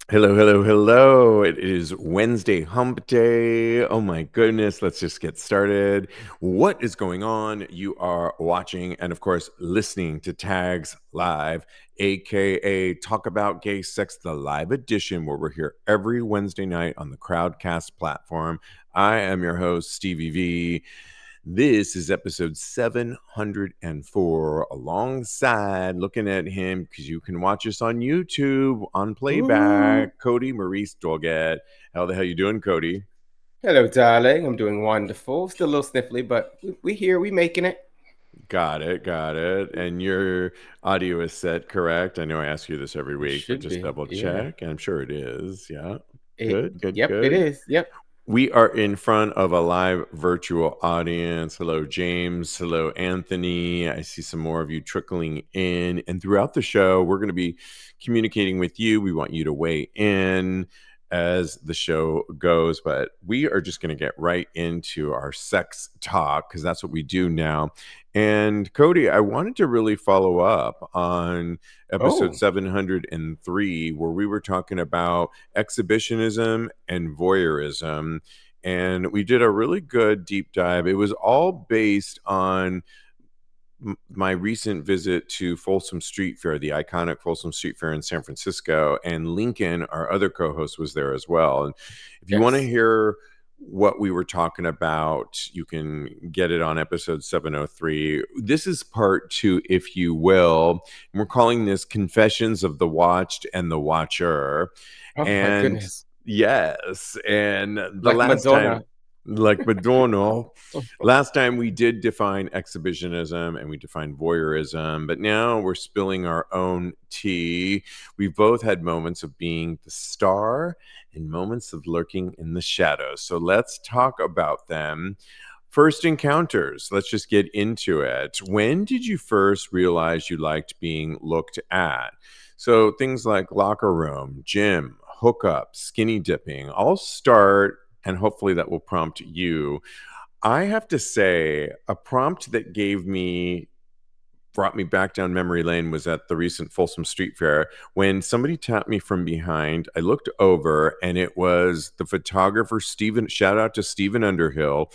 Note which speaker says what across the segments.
Speaker 1: Hello, hello, hello. It is Wednesday hump day. Oh my goodness. Let's just get started. What is going on? You are watching and, of course, listening to Tags Live, aka Talk About Gay Sex, the live edition, where we're here every Wednesday night on the Crowdcast platform. I am your host, Stevie V. This is episode 704, alongside looking at him because you can watch us on YouTube on
Speaker 2: Ooh.
Speaker 1: playback. Kodi, Maurice, Doggette. How the hell you doing, Kodi?
Speaker 2: Hello, darling. I'm doing wonderful. Still a little sniffly, but we here. We making it.
Speaker 1: Got it, got it. And your audio is set, correct? I know I ask you this every
Speaker 2: It
Speaker 1: week, but
Speaker 2: should
Speaker 1: just
Speaker 2: be.
Speaker 1: double
Speaker 2: Yeah.
Speaker 1: check. And I'm sure it is. Yeah.
Speaker 2: It.
Speaker 1: Good, good,
Speaker 2: Yep. It
Speaker 1: good.
Speaker 2: is. Yep.
Speaker 1: We are in front of a live virtual audience. Hello, James. Hello, Anthony. I see some more of you trickling in. And throughout the show, we're going to be communicating with you. We want you to weigh in as the show goes, but we are just going to get right into our sex talk because that's what we do now. And Kodi, I wanted to really follow up on episode
Speaker 2: Oh.
Speaker 1: 703, where we were talking about exhibitionism and voyeurism. And we did a really good deep dive. It was all based on my recent visit to Folsom Street Fair, the iconic Folsom Street Fair in San Francisco. And Lincoln, our other co host, was there as well. And if you want to
Speaker 2: Yes.
Speaker 1: hear what we were talking about, you can get it on episode 703. This is part two, if you will. And we're calling this Confessions of the Watched and the Watcher.
Speaker 2: Oh my
Speaker 1: And
Speaker 2: goodness.
Speaker 1: yes, and the
Speaker 2: Like
Speaker 1: last
Speaker 2: Madonna.
Speaker 1: time, like Madonna, last time we did define exhibitionism and we defined voyeurism, but now we're spilling our own tea. We've both had moments of being the star and moments of lurking in the shadows. So let's talk about them. First encounters. Let's just get into it. When did you first realize you liked being looked at? So things like locker room, gym, hookup, skinny dipping, all start, and hopefully that will prompt you. I have to say, a prompt that brought me back down memory lane was at the recent Folsom Street Fair when somebody tapped me from behind. I looked over and it was the photographer Stephen. Shout out to Stephen Underhill,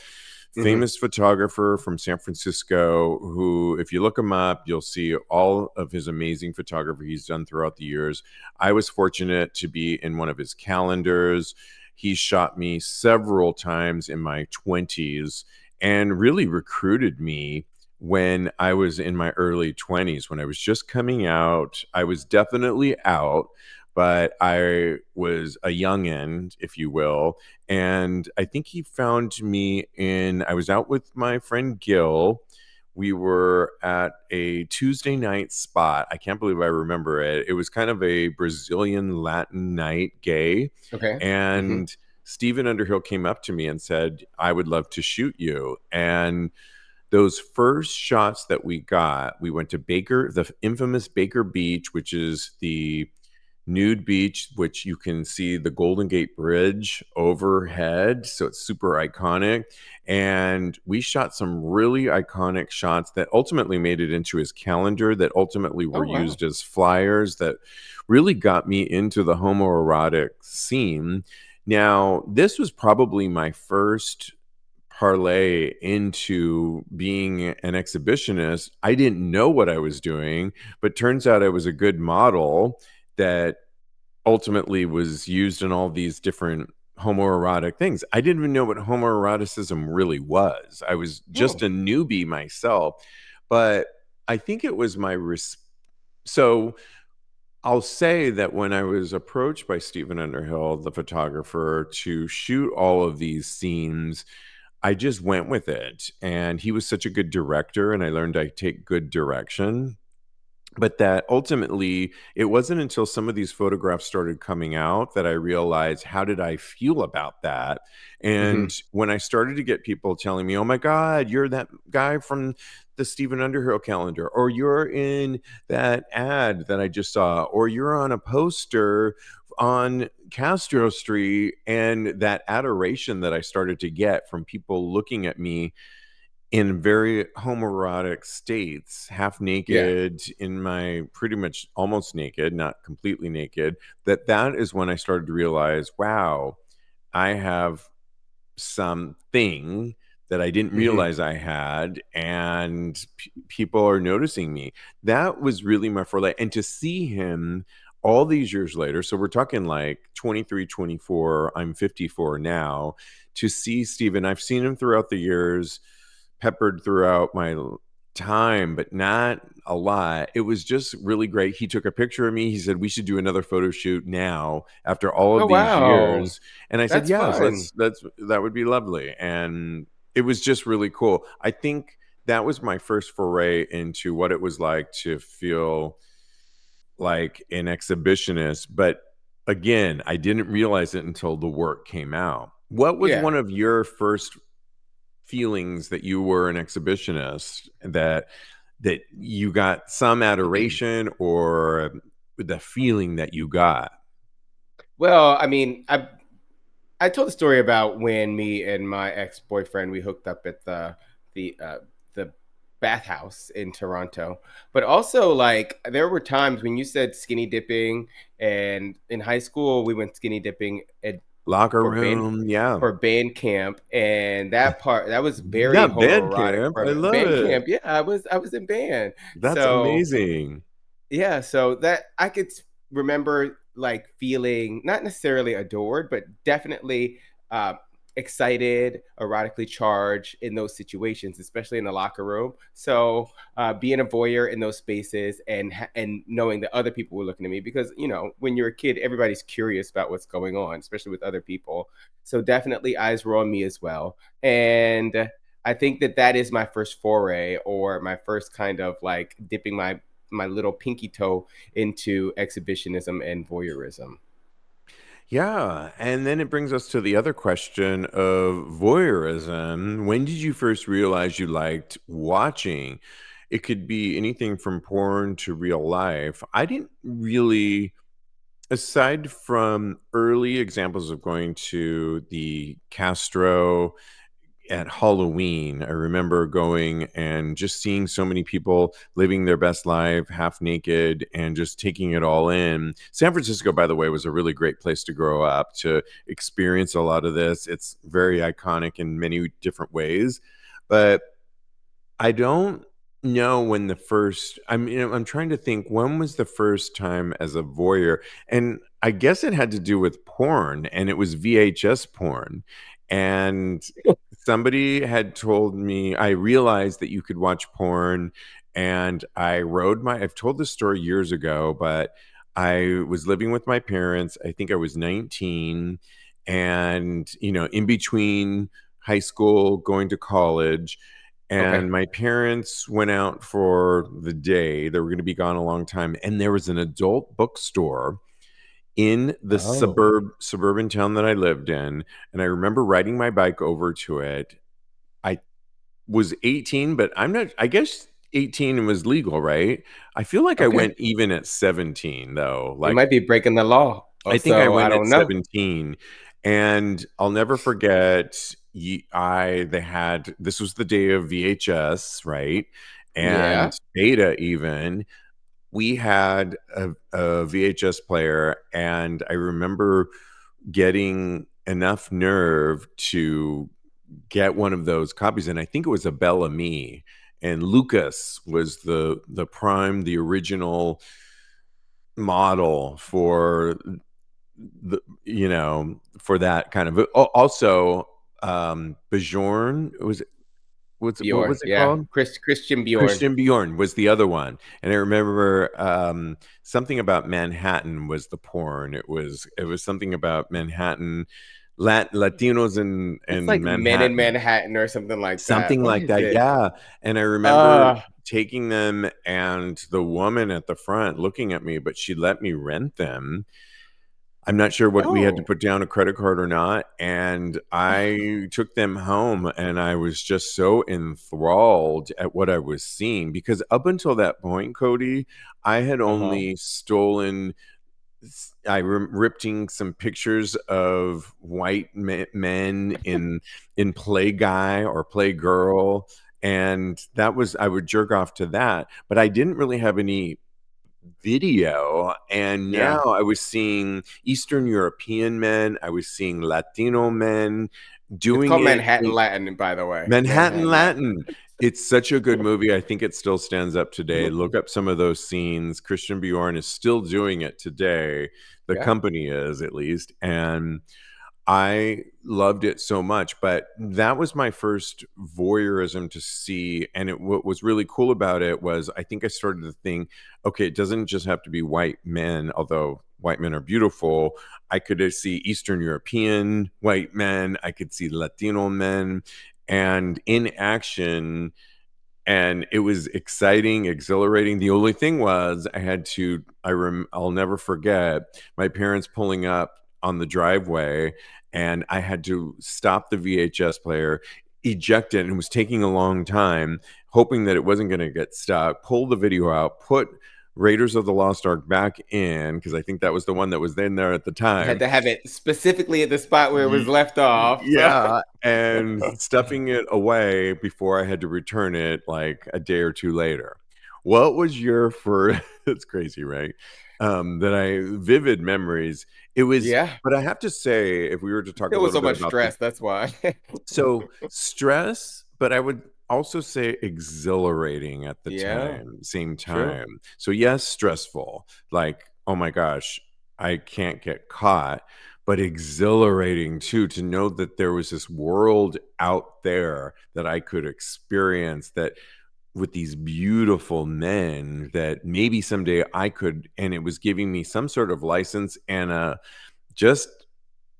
Speaker 2: Hmm.
Speaker 1: famous photographer from San Francisco, who, if you look him up, you'll see all of his amazing photography he's done throughout the years. I was fortunate to be in one of his calendars. He shot me several times in my 20s and really recruited me when I was in my early 20s, when I was just coming out. I was definitely out, but I was a youngin', if you will. And I think he found me I was out with my friend Gil. We were at a Tuesday night spot. I can't believe I remember it. It was kind of a Brazilian Latin night, gay.
Speaker 2: Okay. Hmm.
Speaker 1: And Stephen Underhill came up to me and said, I would love to shoot you. And those first shots that we got, we went to the infamous Baker Beach, which is the nude beach, which you can see the Golden Gate Bridge overhead. So it's super iconic. And we shot some really iconic shots that ultimately made it into his calendar, that ultimately
Speaker 2: Oh
Speaker 1: were
Speaker 2: wow.
Speaker 1: used as flyers, that really got me into the homoerotic scene. Now, this was probably my first parlay into being an exhibitionist. I didn't know what I was doing, but turns out I was a good model that ultimately was used in all these different homoerotic things. I didn't even know what homoeroticism really was. I was just
Speaker 2: Oh.
Speaker 1: a newbie myself, but I think it was so I'll say that when I was approached by Stephen Underhill, the photographer, to shoot all of these scenes, I just went with it. And he was such a good director, and I learned I take good direction. But that ultimately, it wasn't until some of these photographs started coming out that I realized, how did I feel about that?
Speaker 2: Hmm.
Speaker 1: And when I started to get people telling me, oh my God, you're that guy from the Stephen Underhill calendar, or you're in that ad that I just saw, or you're on a poster on Castro Street, and that adoration that I started to get from people looking at me in very homoerotic states, half
Speaker 2: Yeah.
Speaker 1: naked, in my pretty much almost naked, not completely naked, that is when I started to realize, wow, I have something that I didn't
Speaker 2: Hmm.
Speaker 1: realize I had, and people are noticing me. That was really my foray. And to see him all these years later, so we're talking like 23, 24, I'm 54 now, to see Steven, I've seen him throughout the years, peppered throughout my time, but not a lot. It was just really great. He took a picture of me. He said, "We should do another photo shoot now after all
Speaker 2: Oh
Speaker 1: of these
Speaker 2: wow,
Speaker 1: years." And I said,
Speaker 2: that's
Speaker 1: "Yes,
Speaker 2: fun.
Speaker 1: that would be lovely." And it was just really cool. I think that was my first foray into what it was like to feel like an exhibitionist, but again, I didn't realize it until the work came out. What was
Speaker 2: Yeah.
Speaker 1: one of your first feelings that you were an exhibitionist, that you got some adoration, or the feeling that you got?
Speaker 2: Well, I mean, I told the story about when me and my ex boyfriend we hooked up at the bathhouse in Toronto, but also like there were times when you said skinny dipping, and in high school we went skinny dipping
Speaker 1: Locker
Speaker 2: for band
Speaker 1: room, yeah.
Speaker 2: for band camp, and that was very
Speaker 1: Yeah, band
Speaker 2: homoerotic
Speaker 1: camp,
Speaker 2: for
Speaker 1: I
Speaker 2: me.
Speaker 1: love
Speaker 2: Band
Speaker 1: it.
Speaker 2: camp, yeah, I was in band,
Speaker 1: That's
Speaker 2: so
Speaker 1: amazing.
Speaker 2: yeah, so that I could remember like feeling not necessarily adored, but definitely uh, excited, erotically charged in those situations, especially in the locker room. So being a voyeur in those spaces and knowing that other people were looking at me, because you know when you're a kid, everybody's curious about what's going on, especially with other people. So definitely eyes were on me as well, and I think that that is my first foray or my first kind of like dipping my little pinky toe into exhibitionism and voyeurism.
Speaker 1: Yeah, and then it brings us to the other question of voyeurism. When did you first realize you liked watching? It could be anything from porn to real life. I didn't really, aside from early examples of going to the Castro at Halloween, I remember going and just seeing so many people living their best life, half naked, and just taking it all in. San Francisco, by the way, was a really great place to grow up, to experience a lot of this. It's very iconic in many different ways. But I don't know when the first, I mean, I'm trying to think, when was the first time as a voyeur? And I guess it had to do with porn, and it was VHS porn. And somebody had told me, I realized that you could watch porn, and I've told this story years ago, but I was living with my parents. I think I was 19, and, in between high school, going to college,
Speaker 2: Okay.
Speaker 1: and my parents went out for the day. They were going to be gone a long time. And there was an adult bookstore in the
Speaker 2: Oh.
Speaker 1: suburban town that I lived in. And I remember riding my bike over to it. I was 18, but I guess 18 was legal, right? I feel like I
Speaker 2: Okay.
Speaker 1: went even at 17, though.
Speaker 2: You
Speaker 1: Like,
Speaker 2: might be breaking the law. Oh,
Speaker 1: I think I
Speaker 2: so I
Speaker 1: went at
Speaker 2: don't know.
Speaker 1: 17, and I'll never forget, they had, this was the day of VHS, right? And
Speaker 2: Yeah.
Speaker 1: Beta even. We had a VHS player, and I remember getting enough nerve to get one of those copies, and I think it was a Bellamy, and Lucas was the original model for for that kind of, also, Bjorn, what
Speaker 2: Bjorn.
Speaker 1: was it
Speaker 2: Yeah.
Speaker 1: called?
Speaker 2: Christian Bjorn.
Speaker 1: Christian Bjorn was the other one, and I remember, something about Manhattan was the porn. It was something about Manhattan, Latinos
Speaker 2: It's
Speaker 1: in
Speaker 2: like Men in
Speaker 1: Manhattan.
Speaker 2: Manhattan or something like that.
Speaker 1: Something
Speaker 2: What
Speaker 1: like
Speaker 2: is
Speaker 1: that,
Speaker 2: it?
Speaker 1: yeah, and I remember
Speaker 2: Uh
Speaker 1: taking them, and the woman at the front looking at me, but she let me rent them. I'm not sure what we had to
Speaker 2: oh.
Speaker 1: put down, a credit card or not, and I took them home, and I was just so enthralled at what I was seeing, because up until that point, Kodi, I had
Speaker 2: Uh-huh.
Speaker 1: only stolen ripping some pictures of white men in Play Guy or Play Girl, And that was, I would jerk off to that, but I didn't really have any video. And now
Speaker 2: Yeah.
Speaker 1: I was seeing Eastern European men, I was seeing Latino men
Speaker 2: It's
Speaker 1: doing
Speaker 2: called
Speaker 1: it
Speaker 2: Manhattan
Speaker 1: in
Speaker 2: Latin, by the way.
Speaker 1: Manhattan
Speaker 2: Manhattan Latin.
Speaker 1: Latin. It's such a good movie. I think it still stands up today. Look up some of those scenes. Christian Bjorn is still doing it today. The
Speaker 2: Yeah.
Speaker 1: company is, at least. And I loved it so much, but that was my first voyeurism to see. And what was really cool about it was I think I started to think, okay, it doesn't just have to be white men, although white men are beautiful. I could see Eastern European white men, I could see Latino men, and in action. And it was exciting, exhilarating. The only thing was I'll never forget my parents pulling up on the driveway, and I had to stop the VHS player, eject it, and it was taking a long time, hoping that it wasn't going to get stuck, pull the video out, put Raiders of the Lost Ark back in, because I think that was the one that was in there at the
Speaker 2: You had
Speaker 1: time.
Speaker 2: to have it specifically at the spot where it was left off. So.
Speaker 1: Yeah, and stuffing it away before I had to return it like a day or two later. What was your first? It's crazy, right? Vivid memories. It was,
Speaker 2: Yeah.
Speaker 1: but I have to say, if we were to talk
Speaker 2: There
Speaker 1: a
Speaker 2: was
Speaker 1: little
Speaker 2: so
Speaker 1: bit
Speaker 2: much
Speaker 1: about the
Speaker 2: stress. That's why.
Speaker 1: so stress, but I would also say exhilarating at the
Speaker 2: Yeah.
Speaker 1: same
Speaker 2: True.
Speaker 1: time. So yes, stressful, like, oh my gosh, I can't get caught, but exhilarating too, to know that there was this world out there that I could experience, that with these beautiful men that maybe someday I could, and it was giving me some sort of license and just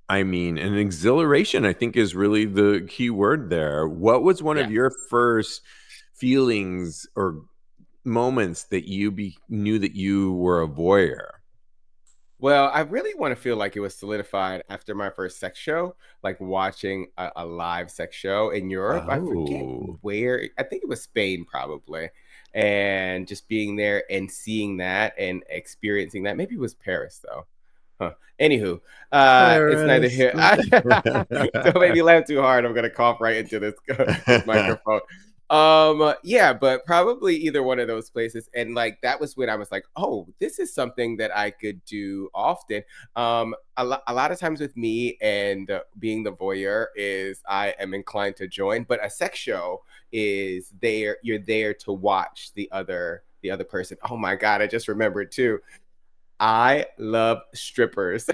Speaker 1: an exhilaration, I think, is really the key word there. What was one of
Speaker 2: Yeah.
Speaker 1: your first feelings or moments that knew that you were a voyeur?
Speaker 2: Well, I really want to feel like it was solidified after my first sex show, like watching a live sex show in Europe. I forget
Speaker 1: Oh,
Speaker 2: where, I think it was Spain probably. And just being there and seeing that and experiencing that. Maybe it was Paris though. Huh. Anywho, it's neither
Speaker 1: Paris.
Speaker 2: here. Don't make me laugh too hard. I'm gonna cough right into this microphone. Yeah, but probably either one of those places. And like that was when I was like, oh, this is something that I could do often. A lot of times with me and being the voyeur is I am inclined to join, but a sex show is there. You're there to watch the other person. Oh my god, I just remembered too. I love strippers.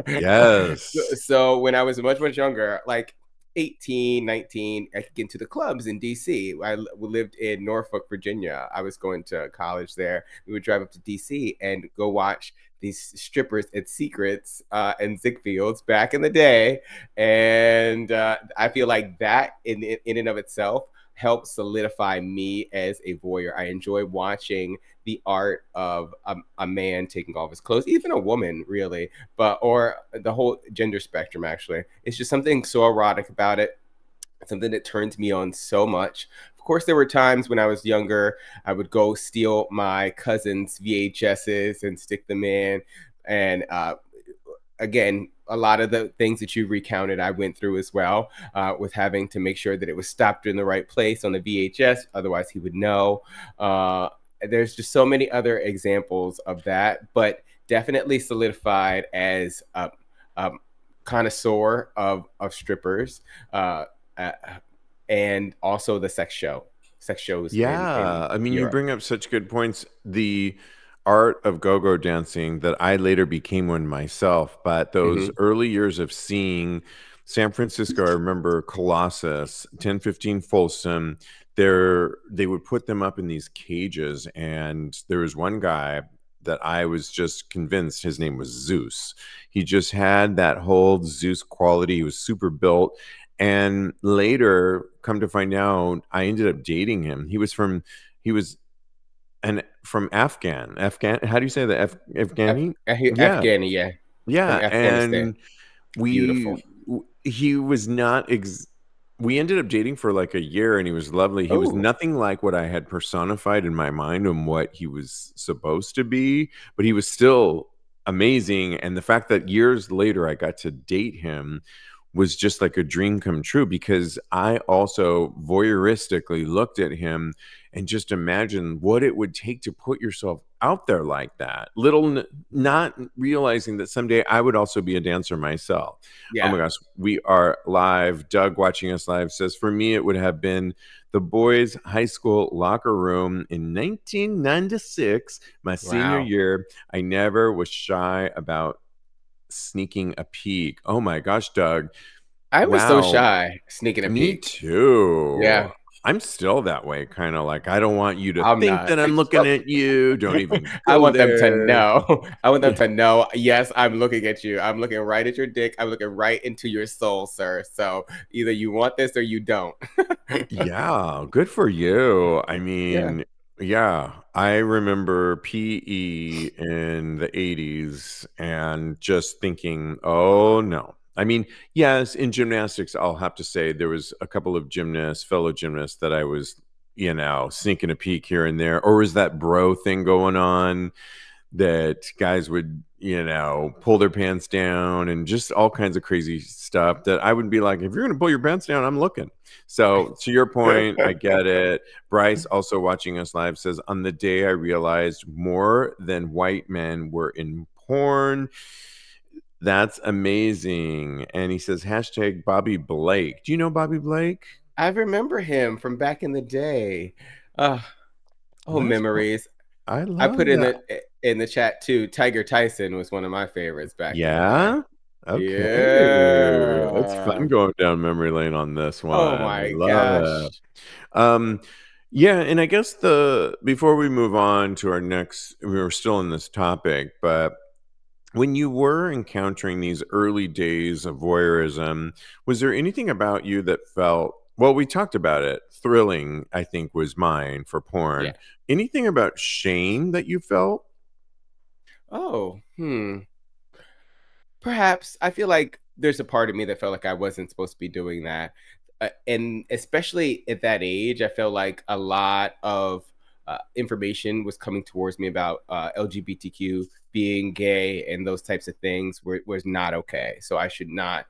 Speaker 1: Yes.
Speaker 2: So when I was much, much younger, like 18, 19, I could get into the clubs in DC. We lived in Norfolk, Virginia. I was going to college there. We would drive up to DC and go watch these strippers at Secrets and Ziegfelds back in the day. And I feel like that in and of itself helped solidify me as a voyeur. I enjoy watching the art of a man taking off his clothes, even a woman, really, but or the whole gender spectrum. Actually, it's just something so erotic about it. Something that turns me on so much. Of course, there were times when I was younger, I would go steal my cousin's VHSs and stick them in, and again, a lot of the things that you recounted, I went through as well, with having to make sure that it was stopped in the right place on the VHS. Otherwise, he would know. There's just so many other examples of that, but definitely solidified as a connoisseur of strippers, uh, and also the sex shows in
Speaker 1: Yeah, I mean, you
Speaker 2: Europe.
Speaker 1: bring up such good points. The art of go-go dancing that I later became one myself, but those
Speaker 2: Hmm.
Speaker 1: early years of seeing San Francisco, I remember Colossus, 1015 Folsom, they would put them up in these cages, and there was one guy that I was just convinced his name was Zeus. He just had that whole Zeus quality. He was super built, and later, come to find out, I ended up dating him. He was from Afghan. How do you say that? Afghani? Yeah,
Speaker 2: Afghani, yeah, from
Speaker 1: yeah.
Speaker 2: Afghanistan.
Speaker 1: And we,
Speaker 2: Beautiful.
Speaker 1: he was not. We ended up dating for like a year, and he was lovely. He was
Speaker 2: Oh,
Speaker 1: nothing like what I had personified in my mind and what he was supposed to be, but he was still amazing. And the fact that years later I got to date him was just like a dream come true, because I also voyeuristically looked at him and just imagined what it would take to put yourself out there like that. Not realizing that someday I would also be a dancer myself. Oh my
Speaker 2: Yeah.
Speaker 1: gosh, we are live. Doug, watching us live, says, for me, it would have been the boys' high school locker room in 1996, my senior
Speaker 2: Wow.
Speaker 1: year. I never was shy about sneaking a peek. Oh my gosh, Doug.
Speaker 2: I was so
Speaker 1: Wow.
Speaker 2: shy sneaking a
Speaker 1: Me
Speaker 2: peek.
Speaker 1: too.
Speaker 2: Yeah.
Speaker 1: I'm still that way, kind of like, I don't want you to
Speaker 2: I'm
Speaker 1: think
Speaker 2: not.
Speaker 1: that I'm looking at you. Don't even
Speaker 2: I
Speaker 1: go
Speaker 2: want them to
Speaker 1: there.
Speaker 2: know. I want them to know, yes, I'm looking at you. I'm looking right at your dick. I'm looking right into your soul, sir. So either you want this or you don't.
Speaker 1: Yeah, good for you. I
Speaker 2: Yeah.
Speaker 1: mean, yeah, I remember PE in the 80s and just thinking, oh no. I mean, yes, in gymnastics, I'll have to say there was a couple of gymnasts, fellow gymnasts, that I was, sneaking a peek here and there. Or was that bro thing going on, that guys would, pull their pants down and just all kinds of crazy stuff that I would be like, if you're going to pull your pants down, I'm looking. So to your point, I get it. Bryce, also watching us live, says, on the day I realized more than white men were in porn. That's amazing. And he says, hashtag Bobby Blake. Do you know Bobby Blake?
Speaker 2: I remember him from back in the day. Uh, oh,
Speaker 1: That's cool.
Speaker 2: memories.
Speaker 1: I
Speaker 2: I
Speaker 1: love
Speaker 2: put
Speaker 1: that.
Speaker 2: in the chat too. Tiger Tyson was one of my favorites back in the day.
Speaker 1: Yeah. Okay. It's
Speaker 2: Yeah.
Speaker 1: fun going down memory lane on this one.
Speaker 2: Oh
Speaker 1: I
Speaker 2: my
Speaker 1: love
Speaker 2: gosh.
Speaker 1: it. Um, yeah, and I guess before we move on to our next, we were still in this topic, but when you were encountering these early days of voyeurism, was there anything about you that felt, well, we talked about it, thrilling, I think was mine for porn.
Speaker 2: Yeah.
Speaker 1: Anything about shame that you felt?
Speaker 2: Oh, perhaps I feel like there's a part of me that felt like I wasn't supposed to be doing that. And especially at that age, I felt like a lot of information was coming towards me about LGBTQ, being gay, and those types of things was not okay. So I should not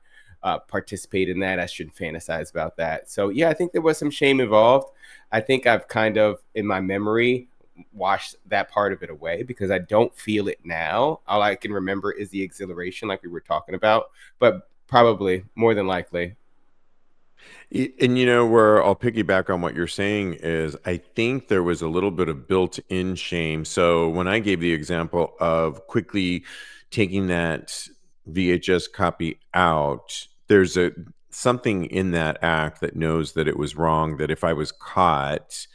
Speaker 2: participate in that. I shouldn't fantasize about that. So yeah, I think there was some shame involved. I think I've kind of, in my memory, wash that part of it away because I don't feel it now. All I can remember is the exhilaration, like we were talking about, but probably more than likely.
Speaker 1: And where I'll piggyback on what you're saying is, I think there was a little bit of built-in shame. So when I gave the example of quickly taking that VHS copy out, there's something in that act that knows that it was wrong, that if I was caught,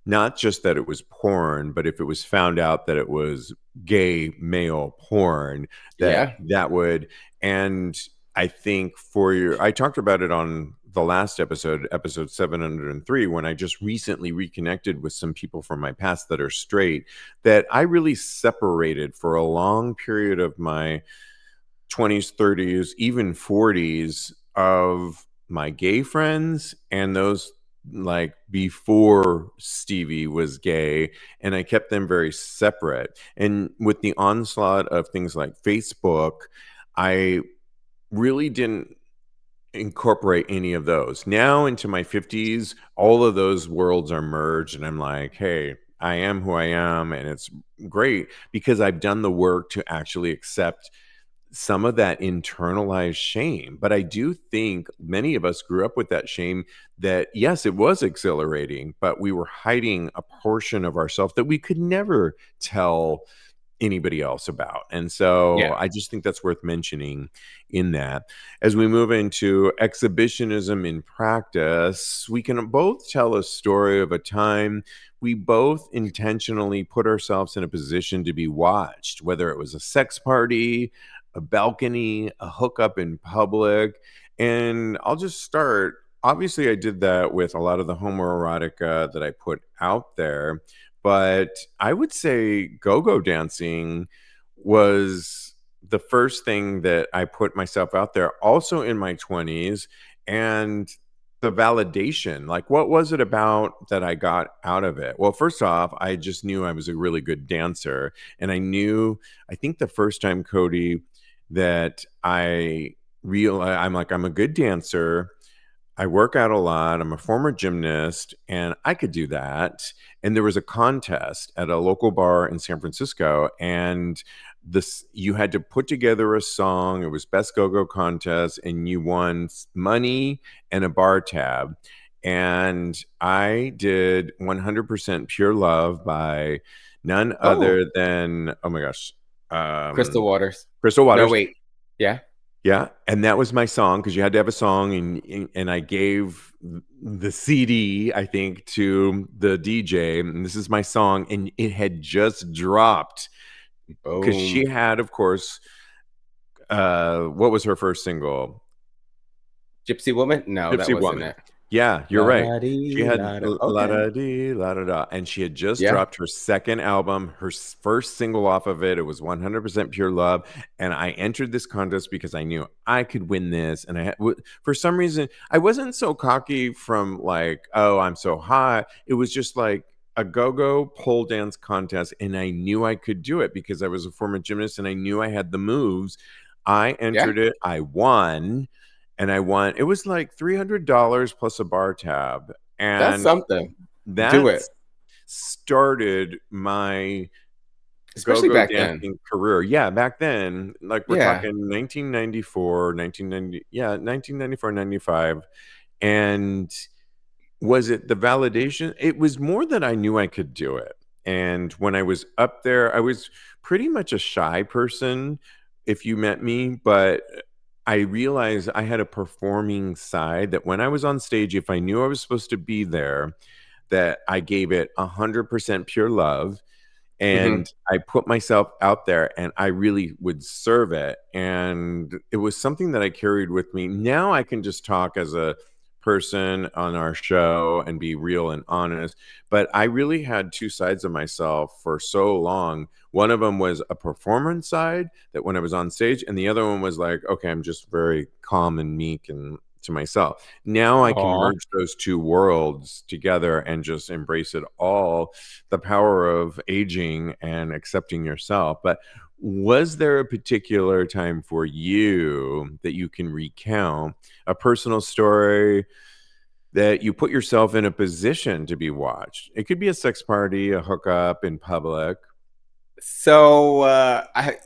Speaker 1: not just that it was porn, but if it was found out that it was gay male porn, that
Speaker 2: Yeah.
Speaker 1: that would. And I think I talked about it on the last episode 703, when I just recently reconnected with some people from my past that are straight, that I really separated for a long period of my 20s, 30s, even 40s, of my gay friends and those like before Stevie was gay, and I kept them very separate. And with the onslaught of things like Facebook, I really didn't incorporate any of those. Now into my 50s, all of those worlds are merged, and I'm like, hey, I am who I am, and it's great because I've done the work to actually accept some of that internalized shame. But I do think many of us grew up with that shame, that yes, it was exhilarating, but we were hiding a portion of ourselves that we could never tell anybody else about. And so
Speaker 2: Yeah.
Speaker 1: I just think that's worth mentioning in that. As we move into exhibitionism in practice, we can both tell a story of a time we both intentionally put ourselves in a position to be watched, whether it was a sex party, a balcony, a hookup in public. And I'll just start. Obviously, I did that with a lot of the homoerotica that I put out there, but I would say go-go dancing was the first thing that I put myself out there, also in my 20s. And the validation, like, what was it about that I got out of it? Well, first off, I just knew I was a really good dancer. And I think the first time, Kodi, that I I'm like, I'm a good dancer. I work out a lot. I'm a former gymnast and I could do that. And there was a contest at a local bar in San Francisco and this you had to put together a song. It was best go-go contest and you won money and a bar tab. And I did 100% Pure Love by none
Speaker 2: Oh,
Speaker 1: other than oh my gosh,
Speaker 2: Crystal
Speaker 1: um,
Speaker 2: Waters.
Speaker 1: Crystal
Speaker 2: No,
Speaker 1: Waters.
Speaker 2: wait. Yeah.
Speaker 1: Yeah, and that was my song because you had to have a song, and I gave the CD, I think, to the DJ, and this is my song, and it had just dropped because she
Speaker 2: Boom.
Speaker 1: had, of course, what was her first single?
Speaker 2: Gypsy Woman? No, that
Speaker 1: Gypsy
Speaker 2: wasn't
Speaker 1: Woman.
Speaker 2: it.
Speaker 1: Yeah, you're
Speaker 2: La
Speaker 1: right.
Speaker 2: da
Speaker 1: She
Speaker 2: dee
Speaker 1: had
Speaker 2: la da.
Speaker 1: La
Speaker 2: Okay.
Speaker 1: Da Dee, La Da Da, and she had just
Speaker 2: Yeah.
Speaker 1: dropped her second album, her first single off of it. It was 100% Pure Love, and I entered this contest because I knew I could win this. And for some reason, I wasn't so cocky from like, oh, I'm so hot. It was just like a go-go pole dance contest, and I knew I could do it because I was a former gymnast and I knew I had the moves. I
Speaker 2: Yeah.
Speaker 1: entered it. I won and I won. It was like $300 plus a bar tab,
Speaker 2: That's
Speaker 1: and
Speaker 2: something. Do
Speaker 1: that
Speaker 2: it.
Speaker 1: started my
Speaker 2: Especially
Speaker 1: go-go
Speaker 2: back then.
Speaker 1: dancing career. Yeah, back then, like we're
Speaker 2: Yeah.
Speaker 1: talking 1994, 1990, yeah, 1994, 95. And was it the validation? It was more that I knew I could do it. And when I was up there, I was pretty much a shy person if you met me, but I realized I had a performing side that when I was on stage, if I knew I was supposed to be there, that I gave it 100% pure love
Speaker 2: Hmm.
Speaker 1: and I put myself out there and I really would serve it. And it was something that I carried with me. Now I can just talk as a person on our show and be real and honest. But I really had two sides of myself for so long. One of them was a performance side that when I was on stage, and the other one was like, okay, I'm just very calm and meek and to myself. Now I can
Speaker 2: Aw.
Speaker 1: merge those two worlds together and just embrace it all, the power of aging and accepting yourself. But was there a particular time for you that you can recount a personal story that you put yourself in a position to be watched? It could be a sex party, a hookup in public.
Speaker 2: So,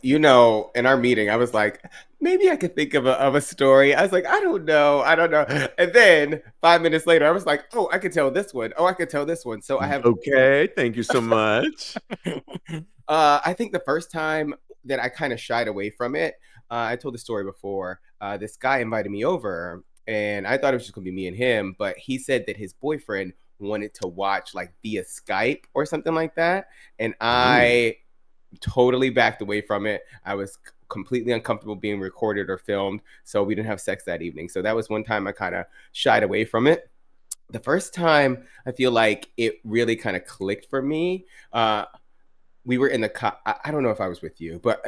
Speaker 2: in our meeting, I was like, maybe I could think of a story. I was like, I don't know. And then 5 minutes later, I was like, oh, I could tell this one. Oh, I could tell this one. So I have.
Speaker 1: Okay, thank you so much.
Speaker 2: I think the first time that I kind of shied away from it, I told the story before. This guy invited me over, and I thought it was just gonna be me and him, but he said that his boyfriend wanted to watch like via Skype or something like that, and
Speaker 1: Ooh.
Speaker 2: I totally backed away from it. I was completely uncomfortable being recorded or filmed, so we didn't have sex that evening. So that was one time I kind of shied away from it. The first time I feel like it really kind of clicked for me. We were in the cock. I don't know if I was with you, but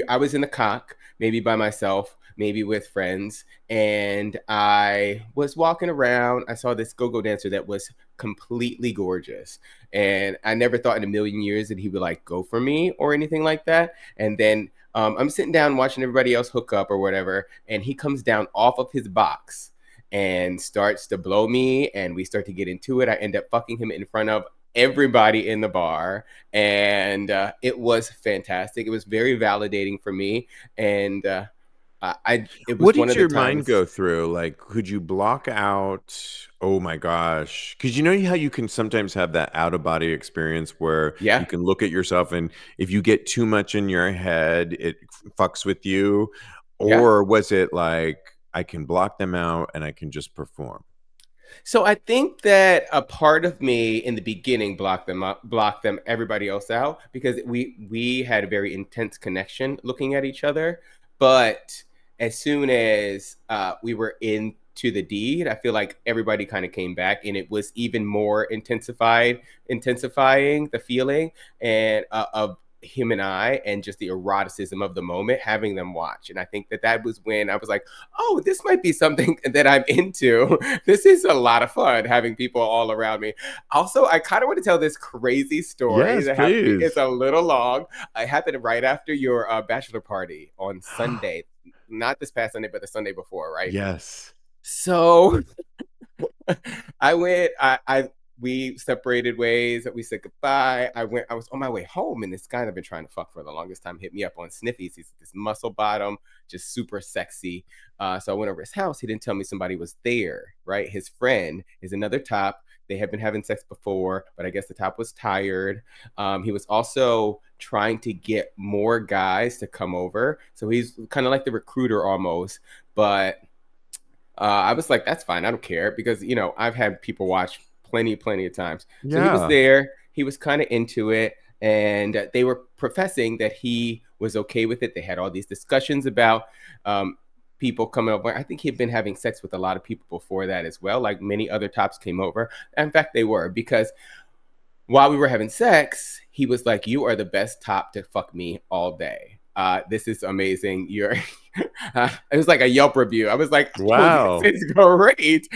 Speaker 2: I was in the cock, maybe by myself, maybe with friends, and I was walking around. I saw this go-go dancer that was completely gorgeous, and I never thought in a million years that he would like go for me or anything like that. And then I'm sitting down watching everybody else hook up or whatever, and he comes down off of his box and starts to blow me, and we start to get into it. I end up fucking him in front of everybody in the bar, and it was fantastic. It was very validating for me, and it was
Speaker 1: What
Speaker 2: one
Speaker 1: did
Speaker 2: of the
Speaker 1: your mind
Speaker 2: times.
Speaker 1: go through? Like, could you block out, oh my gosh? Because you know how you can sometimes have that out of body experience where you
Speaker 2: Yeah,
Speaker 1: can look at yourself and if you get too much in your head, it fucks with you.
Speaker 2: yeah.
Speaker 1: Or was it like, I can block them out and I can just perform?
Speaker 2: So I think that a part of me in the beginning blocked them up, blocked them everybody else out because we had a very intense connection looking at each other. But as soon as we were into the deed, I feel like everybody kind of came back, and it was even more intensifying the feeling and of him and I, and just the eroticism of the moment, having them watch. And I think that that was when I was like, oh, this might be something that I'm into. This is a lot of fun having people all around me. Also, I kind of want to tell this crazy story
Speaker 1: Yes,
Speaker 2: that happened to me. It's
Speaker 1: please.
Speaker 2: a little long. It happened right after your bachelor party on Sunday. not this past Sunday, but the Sunday before, right?
Speaker 1: Yes.
Speaker 2: So we separated ways. We said goodbye. I was on my way home, and this guy I've been trying to fuck for the longest time hit me up on Sniffies. He's this muscle bottom, just super sexy. So I went over his house. He didn't tell me somebody was there, right? His friend is another top. They had been having sex before, but I guess the top was tired. He was also trying to get more guys to come over. So he's kind of like the recruiter almost, but I was like, that's fine. I don't care because, I've had people watch plenty of times. So he was
Speaker 1: Yeah.
Speaker 2: there. He was kind of into it. And they were professing that he was okay with it. They had all these discussions about people coming over. I think he'd been having sex with a lot of people before that as well. Like many other tops came over. In fact, they were, because while we were having sex, he was like, "You are the best top to fuck me all day. This is amazing. You're." It was like a Yelp review. I was like, "Oh,
Speaker 1: Wow.
Speaker 2: this is great."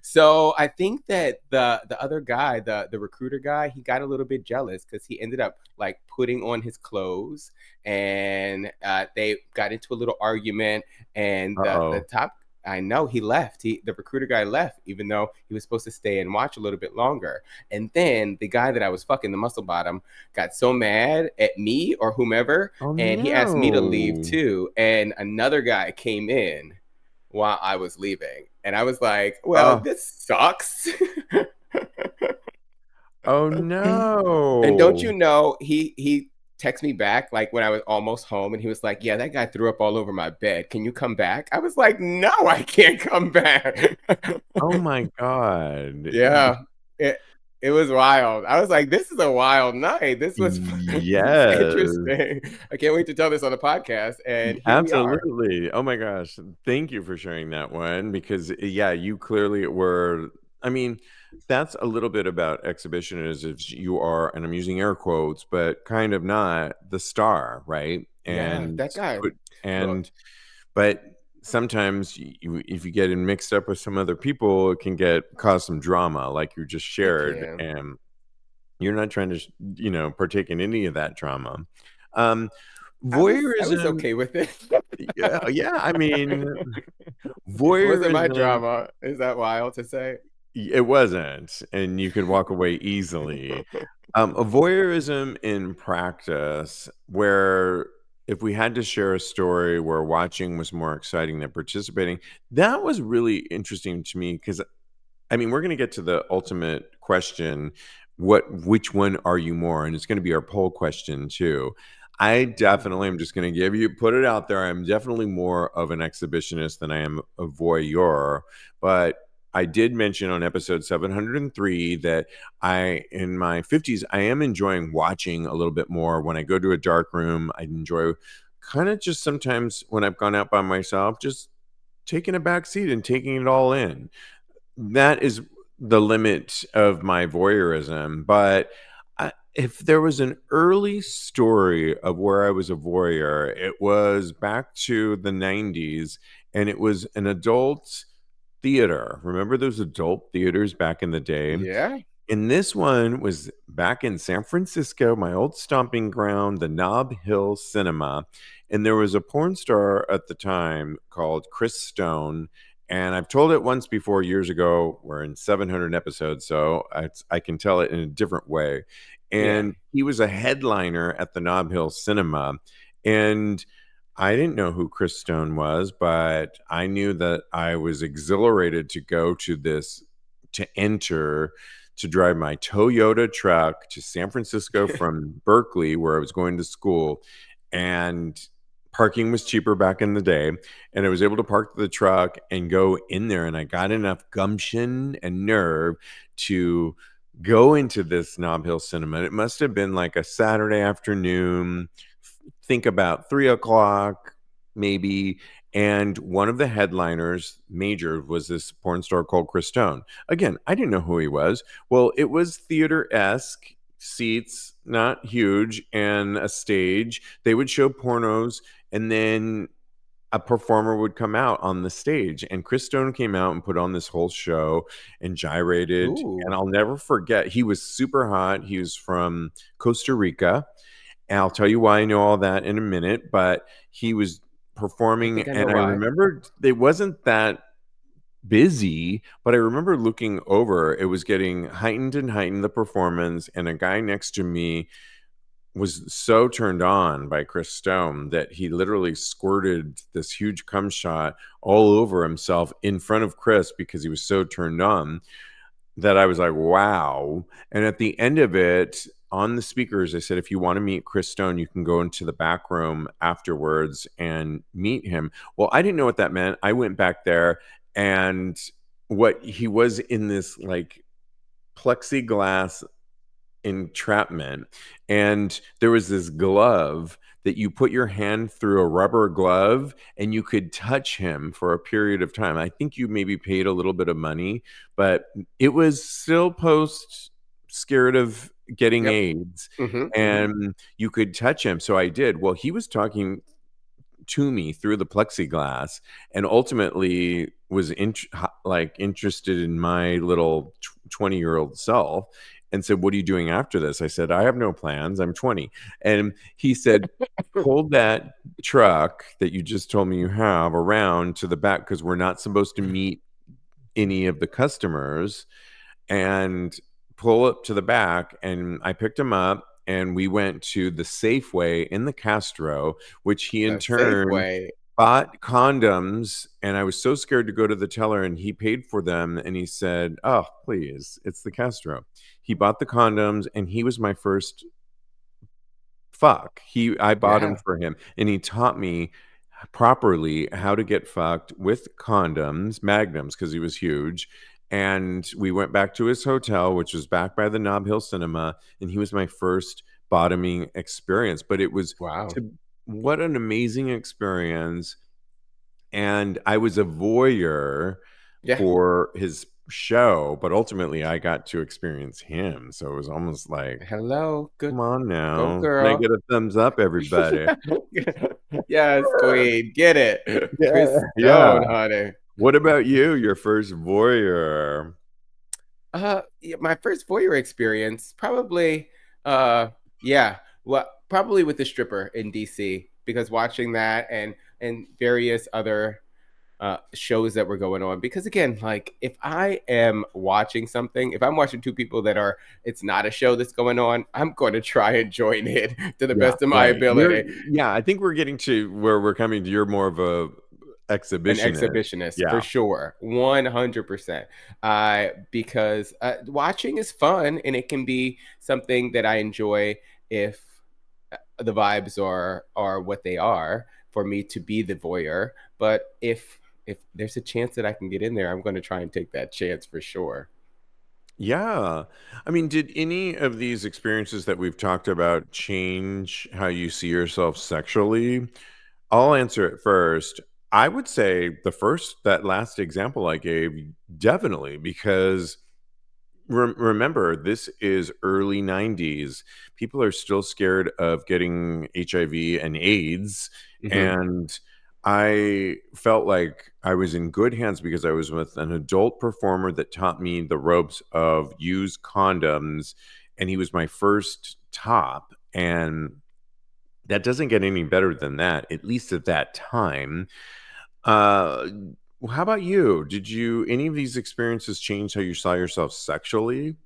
Speaker 2: So I think that the other guy, the recruiter guy, he got a little bit jealous because he ended up like putting on his clothes, and they got into a little argument. And the
Speaker 1: Uh-oh.
Speaker 2: top, I know, he left. The recruiter guy left, even though he was supposed to stay and watch a little bit longer. And then the guy that I was fucking, the muscle bottom, got so mad at me or whomever,
Speaker 1: Oh
Speaker 2: and he asked me to leave
Speaker 1: no.
Speaker 2: too. And another guy came in while I was leaving, and I was like, "Well,
Speaker 1: Oh.
Speaker 2: this sucks."
Speaker 1: Oh
Speaker 2: And don't
Speaker 1: no.
Speaker 2: you know, he texted me back like when I was almost home, and he was like, "Yeah, that guy threw up all over my bed. Can you come back?" I was like, "No, I can't come back."
Speaker 1: Oh my God.
Speaker 2: Yeah, it was wild. I was like, "This is a wild night. This was it's
Speaker 1: Yes.
Speaker 2: interesting. I can't wait to tell this on the podcast." And here we are.
Speaker 1: Absolutely. Oh my gosh. Thank you for sharing that one because, yeah, you clearly were. I mean, that's a little bit about exhibitionism. You are, and I'm using air quotes, but kind of not the star, right?
Speaker 2: Yeah,
Speaker 1: And
Speaker 2: that guy.
Speaker 1: put,
Speaker 2: Look,
Speaker 1: and, but sometimes if you get in mixed up with some other people, it can cause some drama, like you just
Speaker 2: it
Speaker 1: shared.
Speaker 2: can.
Speaker 1: And you're not trying to, partake in any of that drama. Um,
Speaker 2: I was
Speaker 1: Voyeurism,
Speaker 2: okay with it.
Speaker 1: yeah, yeah. I mean,
Speaker 2: It wasn't my
Speaker 1: voyeurism,
Speaker 2: drama. Is that wild to say?
Speaker 1: it wasn't, and you could walk away easily. A voyeurism in practice, where if we had to share a story where watching was more exciting than participating, that was really interesting to me because I mean, we're going to get to the ultimate question, which one are you more? And it's going to be our poll question too. I definitely am just going to put it out there. I'm definitely more of an exhibitionist than I am a voyeur. But I did mention on episode 703 that in my 50s, I am enjoying watching a little bit more. When I go to a dark room, I enjoy kind of just sometimes when I've gone out by myself, just taking a back seat and taking it all in. That is the limit of my voyeurism. But if there was an early story of where I was a voyeur, it was back to the 90s, and it was an adult theater. Remember those adult theaters back in the day?
Speaker 2: Yeah.
Speaker 1: And this one was back in San Francisco, my old stomping ground, the Nob Hill Cinema. And there was a porn star at the time called Chris Stone. And I've told it once before years ago. We're in 700 episodes, so I can tell it in a different way.
Speaker 2: Yeah.
Speaker 1: And he was a headliner at the Nob Hill Cinema. And I didn't know who Chris Stone was, but I knew that I was exhilarated to go to this, to enter, to drive my Toyota truck to San Francisco from Berkeley, where I was going to school. And parking was cheaper back in the day. And I was able to park the truck and go in there. And I got enough gumption and nerve to go into this Nob Hill Cinema. It must have been like a Saturday afternoon, think about 3 o'clock, maybe. And one of the headliners, major, was this porn star called Chris Stone. Again, I didn't know who he was. Well, it was theater-esque, seats, not huge, and a stage. They would show pornos, and then a performer would come out on the stage. And Chris Stone came out and put on this whole show and gyrated. And
Speaker 2: Ooh.
Speaker 1: I'll never forget, he was super hot. He was from Costa Rica. And I'll tell you why I know all that in a minute. But he was
Speaker 2: I
Speaker 1: performing,
Speaker 2: think I know
Speaker 1: and I
Speaker 2: why.
Speaker 1: remembered it wasn't that busy, but I remember looking over, it was getting heightened and heightened, the performance, and a guy next to me was so turned on by Chris Stone that he literally squirted this huge cum shot all over himself in front of Chris because he was so turned on that I was like, wow. And at the end of it, on the speakers, they said, if you want to meet Chris Stone, you can go into the back room afterwards and meet him. Well, I didn't know what that meant. I went back there, and what he was in this like plexiglass entrapment, and there was this glove that you put your hand through, a rubber glove, and you could touch him for a period of time. I think you maybe paid a little bit of money, but it was still post scared of getting
Speaker 2: Yep.
Speaker 1: AIDS,
Speaker 2: Hmm.
Speaker 1: and you could touch him. So I did. Well, he was talking to me through the plexiglass, and ultimately was like interested in my little 20-year-old self, and said, what are you doing after this? I said, I have no plans, I'm 20. And he said, pull that truck that you just told me you have around to the back, because we're not supposed to meet any of the customers, and pull up to the back. And I picked him up, and we went to the Safeway in the Castro, which he in
Speaker 2: The
Speaker 1: turn
Speaker 2: Safeway.
Speaker 1: bought condoms. And I was so scared to go to the teller, and he paid for them. And he said, oh, please, it's the Castro. He bought the condoms, and he was my first fuck. I bought him
Speaker 2: Yeah.
Speaker 1: for him, and he taught me properly how to get fucked with condoms, magnums, because he was huge. And we went back to his hotel, which was back by the Nob Hill Cinema, and he was my first bottoming experience. But it was
Speaker 2: Wow.
Speaker 1: to what an amazing experience. And I was a voyeur
Speaker 2: Yeah.
Speaker 1: for his show, but ultimately I got to experience him. So it was almost like,
Speaker 2: Hello. Good.
Speaker 1: come on
Speaker 2: Go
Speaker 1: now. Can I
Speaker 2: girl.
Speaker 1: get a thumbs up, everybody?
Speaker 2: Yes, queen. Get it. Chris
Speaker 1: Yeah. Yeah.
Speaker 2: Stone, honey.
Speaker 1: What about you? Your first voyeur?
Speaker 2: Yeah, my first voyeur experience, probably, uh, yeah, well, probably with the stripper in DC, because watching that and various other shows that were going on. Because again, like if I am watching something, if I'm watching two people that are, it's not a show that's going on, I'm going to try and join it to the
Speaker 1: Yeah,
Speaker 2: best of my
Speaker 1: right.
Speaker 2: ability.
Speaker 1: I think we're getting to where we're coming to. You're more of a
Speaker 2: An
Speaker 1: exhibitionist.
Speaker 2: exhibitionist for
Speaker 1: Yeah.
Speaker 2: sure, 100%. Because watching is fun and it can be something that I enjoy if the vibes are what they are for me to be the voyeur. But if there's a chance that I can get in there, I'm going to try and take that chance for sure.
Speaker 1: Yeah. I mean, did any of these experiences that we've talked about change how you see yourself sexually? I'll answer it first. I would say that last example I gave, definitely, because remember, this is early 90s. People are still scared of getting HIV and AIDS.
Speaker 2: Hmm.
Speaker 1: And I felt like I was in good hands because I was with an adult performer that taught me the ropes of use condoms. And he was my first top. And that doesn't get any better than that, at least at that time. Uh, how about you? Did you any of these experiences change how you saw yourself sexually?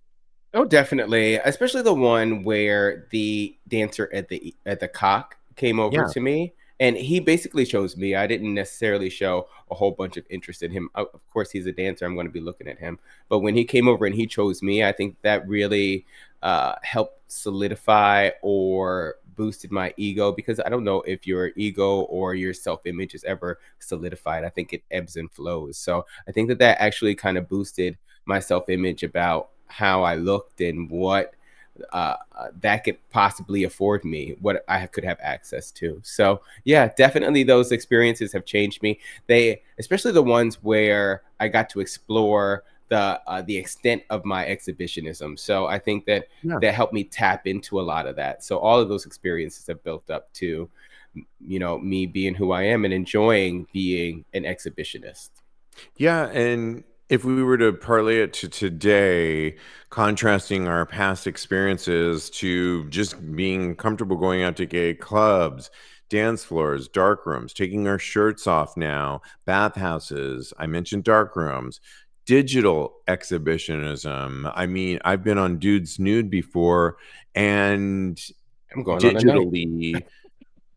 Speaker 2: Oh, definitely, especially the one where the dancer at the cock came over
Speaker 1: Yeah.
Speaker 2: to me, and he basically chose me. I didn't necessarily show a whole bunch of interest in him. Of course, he's a dancer. I'm going to be looking at him. But when he came over and he chose me, I think that really helped solidify or boosted my ego, because I don't know if your ego or your self image is ever solidified. I think it ebbs and flows. So I think that that actually kind of boosted my self image about how I looked and what that could possibly afford me, what I could have access to. So yeah, definitely those experiences have changed me. They, especially the ones where I got to explore the extent of my exhibitionism. So I think that
Speaker 1: Yeah.
Speaker 2: that helped me tap into a lot of that. So all of those experiences have built up to, me being who I am and enjoying being an exhibitionist.
Speaker 1: Yeah, and if we were to parlay it to today, contrasting our past experiences to just being comfortable going out to gay clubs, dance floors, dark rooms, taking our shirts off now, bathhouses. I mentioned dark rooms, digital exhibitionism. I mean, I've been on Dude's Nude before, and
Speaker 2: I'm going on tonight.
Speaker 1: digitally,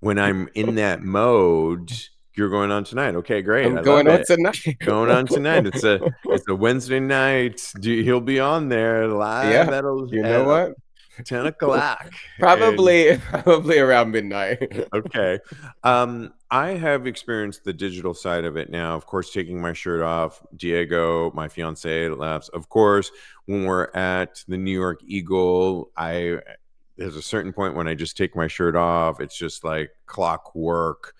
Speaker 1: when I'm in that mode, you're going on tonight. Okay, great.
Speaker 2: I'm
Speaker 1: I
Speaker 2: going
Speaker 1: love
Speaker 2: on
Speaker 1: it.
Speaker 2: tonight.
Speaker 1: Going on tonight. It's a Wednesday night. He'll be on there live
Speaker 2: Yeah. You know
Speaker 1: at
Speaker 2: what?
Speaker 1: 10 o'clock. And
Speaker 2: Probably around midnight.
Speaker 1: okay. I have experienced the digital side of it now. Of course, taking my shirt off. Diego, my fiance, laughs. Of course, when we're at the New York Eagle, there's a certain point when I just take my shirt off. It's just like clockwork.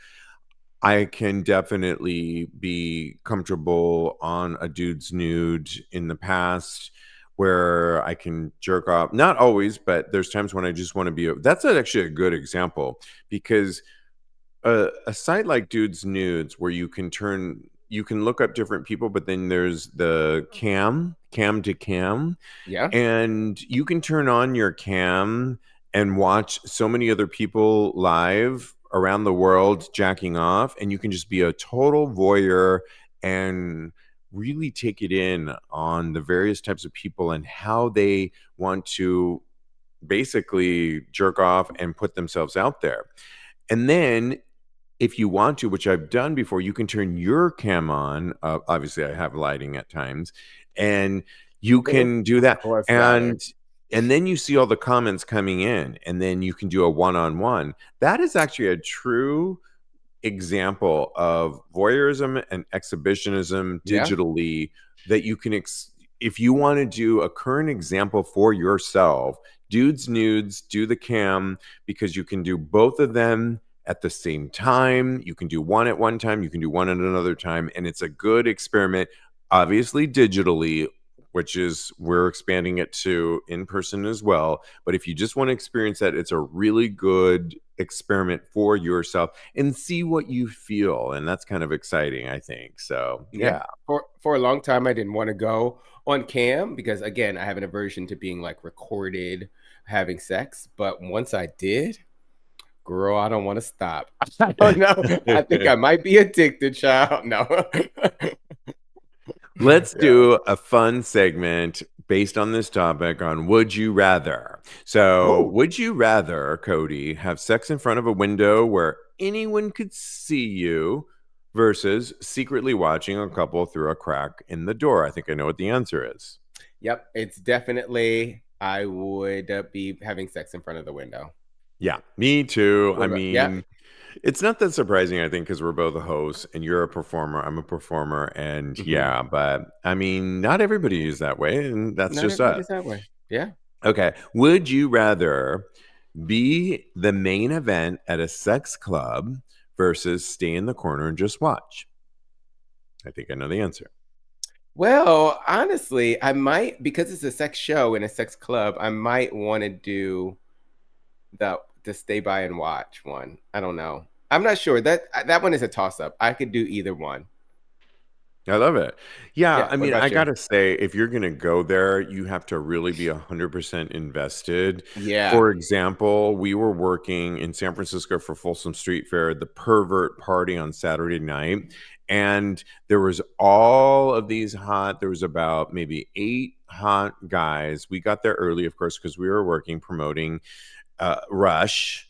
Speaker 1: I can definitely be comfortable on a Dude's Nude in the past where I can jerk off. Not always, but there's times when I just want to be. That's actually a good example because a site like Dude's Nudes where you can look up different people, but then there's the cam to cam,
Speaker 2: Yeah.
Speaker 1: and you can turn on your cam and watch so many other people live around the world jacking off, and you can just be a total voyeur and really take it in on the various types of people and how they want to basically jerk off and put themselves out there. And then if you want to, which I've done before, you can turn your cam on. Obviously, I have lighting at times, and you can do
Speaker 2: Of
Speaker 1: that.
Speaker 2: course, lighting.
Speaker 1: And then you see all the comments coming in, and then you can do a one-on-one. That is actually a true example of voyeurism and exhibitionism
Speaker 2: Yeah.
Speaker 1: digitally that you can if you want to do a current example for yourself, Dude's Nudes, do the cam, because you can do both of them at the same time. You can do one at one time, you can do one at another time, and it's a good experiment, obviously digitally, which is we're expanding it to in person as well. But if you just want to experience that, it's a really good experiment for yourself and see what you feel. And that's kind of exciting, I think. So,
Speaker 2: Yeah.
Speaker 1: yeah.
Speaker 2: For a long time, I didn't want to go on cam because, again, I have an aversion to being like recorded having sex. But once I did, girl, I don't want to stop. I don't know. I think I might be addicted, child. No.
Speaker 1: Let's
Speaker 2: Yeah.
Speaker 1: do a fun segment based on this topic on Would You Rather. So,
Speaker 2: Oh,
Speaker 1: would you rather, Kodi, have sex in front of a window where anyone could see you versus secretly watching a couple through a crack in the door? I think I know what the answer is.
Speaker 2: yep. It's definitely, I would be having sex in front of the window.
Speaker 1: Yeah, me too.
Speaker 2: What
Speaker 1: I
Speaker 2: about, yeah.
Speaker 1: mean, it's not that surprising, I think, because we're both hosts and you're a performer, I'm a performer. And
Speaker 2: Hmm.
Speaker 1: yeah, but I mean, not everybody is that way. And that's
Speaker 2: Not
Speaker 1: just us.
Speaker 2: everybody's that way. Yeah.
Speaker 1: Okay. Would you rather be the main event at a sex club versus stay in the corner and just watch? I think I know the answer.
Speaker 2: Well, honestly, I might, because it's a sex show and a sex club, I might want to do the stay by and watch one. I don't know. I'm not sure. That one is a toss up. I could do either one.
Speaker 1: I love it. Yeah,
Speaker 2: Yeah.
Speaker 1: I
Speaker 2: What
Speaker 1: mean, I
Speaker 2: about you?
Speaker 1: gotta say, if you're gonna go there, you have to really be 100% invested.
Speaker 2: Yeah.
Speaker 1: For example, we were working in San Francisco for Folsom Street Fair, the pervert party on Saturday night, and there was all of these there was about maybe 8 hot guys. We got there early, of course, because we were working promoting Rush,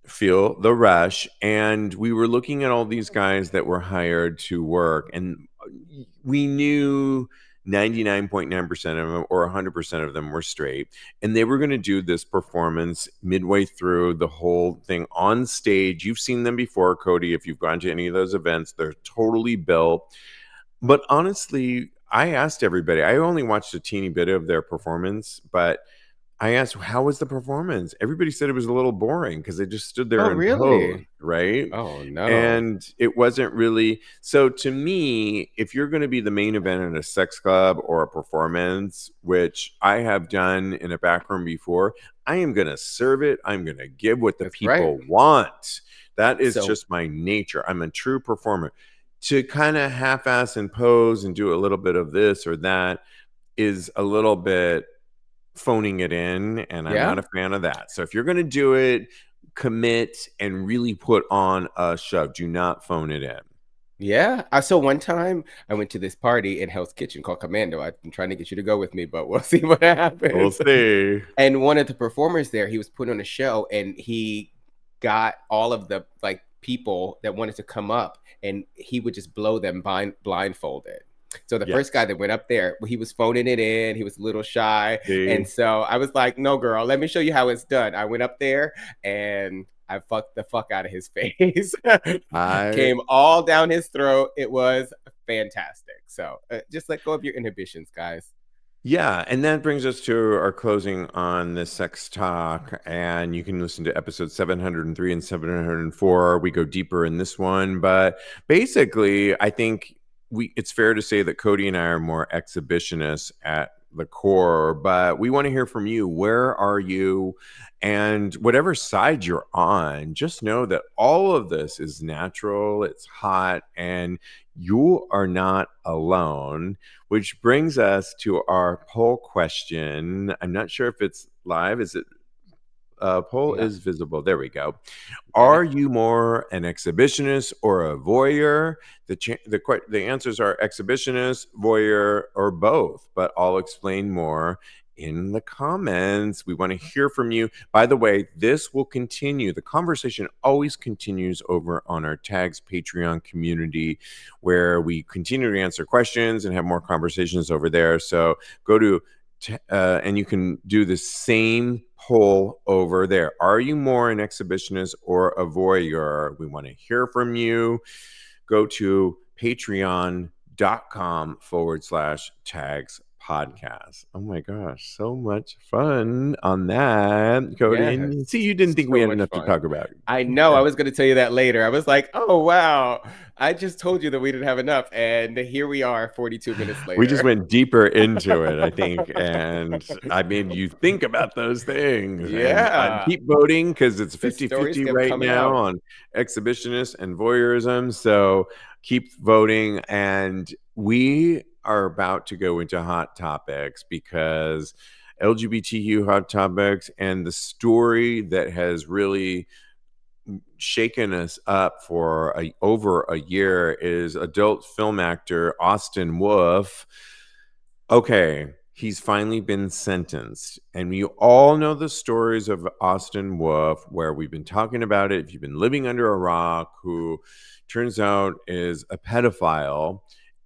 Speaker 1: feel the rush, and we were looking at all these guys that were hired to work, and we knew 99.9% of them or 100% of them were straight, and they were going to do this performance midway through the whole thing on stage. You've seen them before, Kodi. If you've gone to any of those events, they're totally built. But honestly, I asked everybody, I only watched a teeny bit of their performance, but I asked, "How was the performance?" Everybody said it was a little boring because they just stood there
Speaker 2: Oh,
Speaker 1: and posed,
Speaker 2: really?
Speaker 1: right?
Speaker 2: Oh, no.
Speaker 1: And it wasn't really so to me, if you're gonna be the main event in a sex club or a performance, which I have done in a back room before, I am gonna serve it. I'm gonna give what the
Speaker 2: That's right.
Speaker 1: people want. That is
Speaker 2: So,
Speaker 1: just my nature. I'm a true performer. To kinda half-ass and pose and do a little bit of this or that is a little bit phoning it in, and I'm
Speaker 2: yeah.
Speaker 1: not a fan of that. So if you're going to do it, commit and really put on a show. Do not phone it in.
Speaker 2: Yeah. So one time I went to this party in Hell's Kitchen called Commando. I've been trying to get you to go with me, but we'll see what
Speaker 1: We'll
Speaker 2: happens.
Speaker 1: see.
Speaker 2: And one of the performers there, he was putting on a show and he got all of the like people that wanted to come up and he would just blow them blindfolded. So the first guy
Speaker 1: Yes.
Speaker 2: that went up there, he was phoning it in. He was a little shy. And
Speaker 1: See?
Speaker 2: so I was like, no, girl, let me show you how it's done. I went up there and I fucked the fuck out of his face.
Speaker 1: I
Speaker 2: Came all down his throat. It was fantastic. So just let go of your inhibitions, guys.
Speaker 1: Yeah, and that brings us to our closing on this sex talk. And you can listen to episodes 703 and 704. We go deeper in this one, but basically, I think it's fair to say that Kodi and I are more exhibitionists at the core, but we want to hear from you. Where are you? And whatever side you're on, just know that all of this is natural, it's hot, and you are not alone. Which brings us to our poll question. I'm not sure if it's live. Is it? Poll
Speaker 2: Yeah.
Speaker 1: is visible. There we go.
Speaker 2: Got
Speaker 1: Are
Speaker 2: it.
Speaker 1: you more an exhibitionist or a voyeur? The answers are exhibitionist, voyeur, or both, but I'll explain more in the comments. We want to hear from you. By the way, this will continue. The conversation always continues over on our Tags Patreon community, where we continue to answer questions and have more conversations over there. So go to and you can do the same poll over there. Are you more an exhibitionist or a voyeur? We want to hear from you. Go to patreon.com/tags podcast. Oh my gosh, so much fun on that, Kodi.
Speaker 2: Yes.
Speaker 1: And see, you didn't think we
Speaker 2: So
Speaker 1: had
Speaker 2: much
Speaker 1: enough to
Speaker 2: fun.
Speaker 1: talk about.
Speaker 2: I know. I was going to tell you that later. I was like, oh, wow. I just told you that we didn't have enough. And here we are 42 minutes
Speaker 1: We just
Speaker 2: later.
Speaker 1: went deeper into it, I think, and I made you think about those things. And
Speaker 2: Yeah.
Speaker 1: keep voting because it's
Speaker 2: The stories
Speaker 1: 50-50
Speaker 2: kept
Speaker 1: right
Speaker 2: coming
Speaker 1: now
Speaker 2: out.
Speaker 1: on exhibitionist and voyeurism. So keep voting. And we are about to go into hot topics because LGBTQ hot topics and the story that has really shaken us up for over a year is adult film actor Austin Wolf. Okay, he's finally been sentenced. And we all know the stories of Austin Wolf, where we've been talking about it. If you've been living under a rock, who turns out is a pedophile,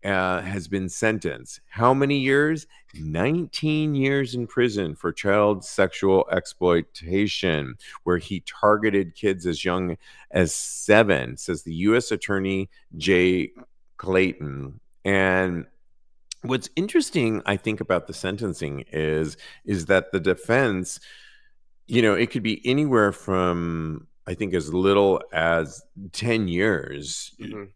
Speaker 1: has been sentenced. How many years? 19 years in prison for child sexual exploitation, where he targeted kids as young as 7, says the U.S. Attorney Jay Clayton. And what's interesting, I think, about the sentencing is that the defense, it could be anywhere from, I think, as little as 10 years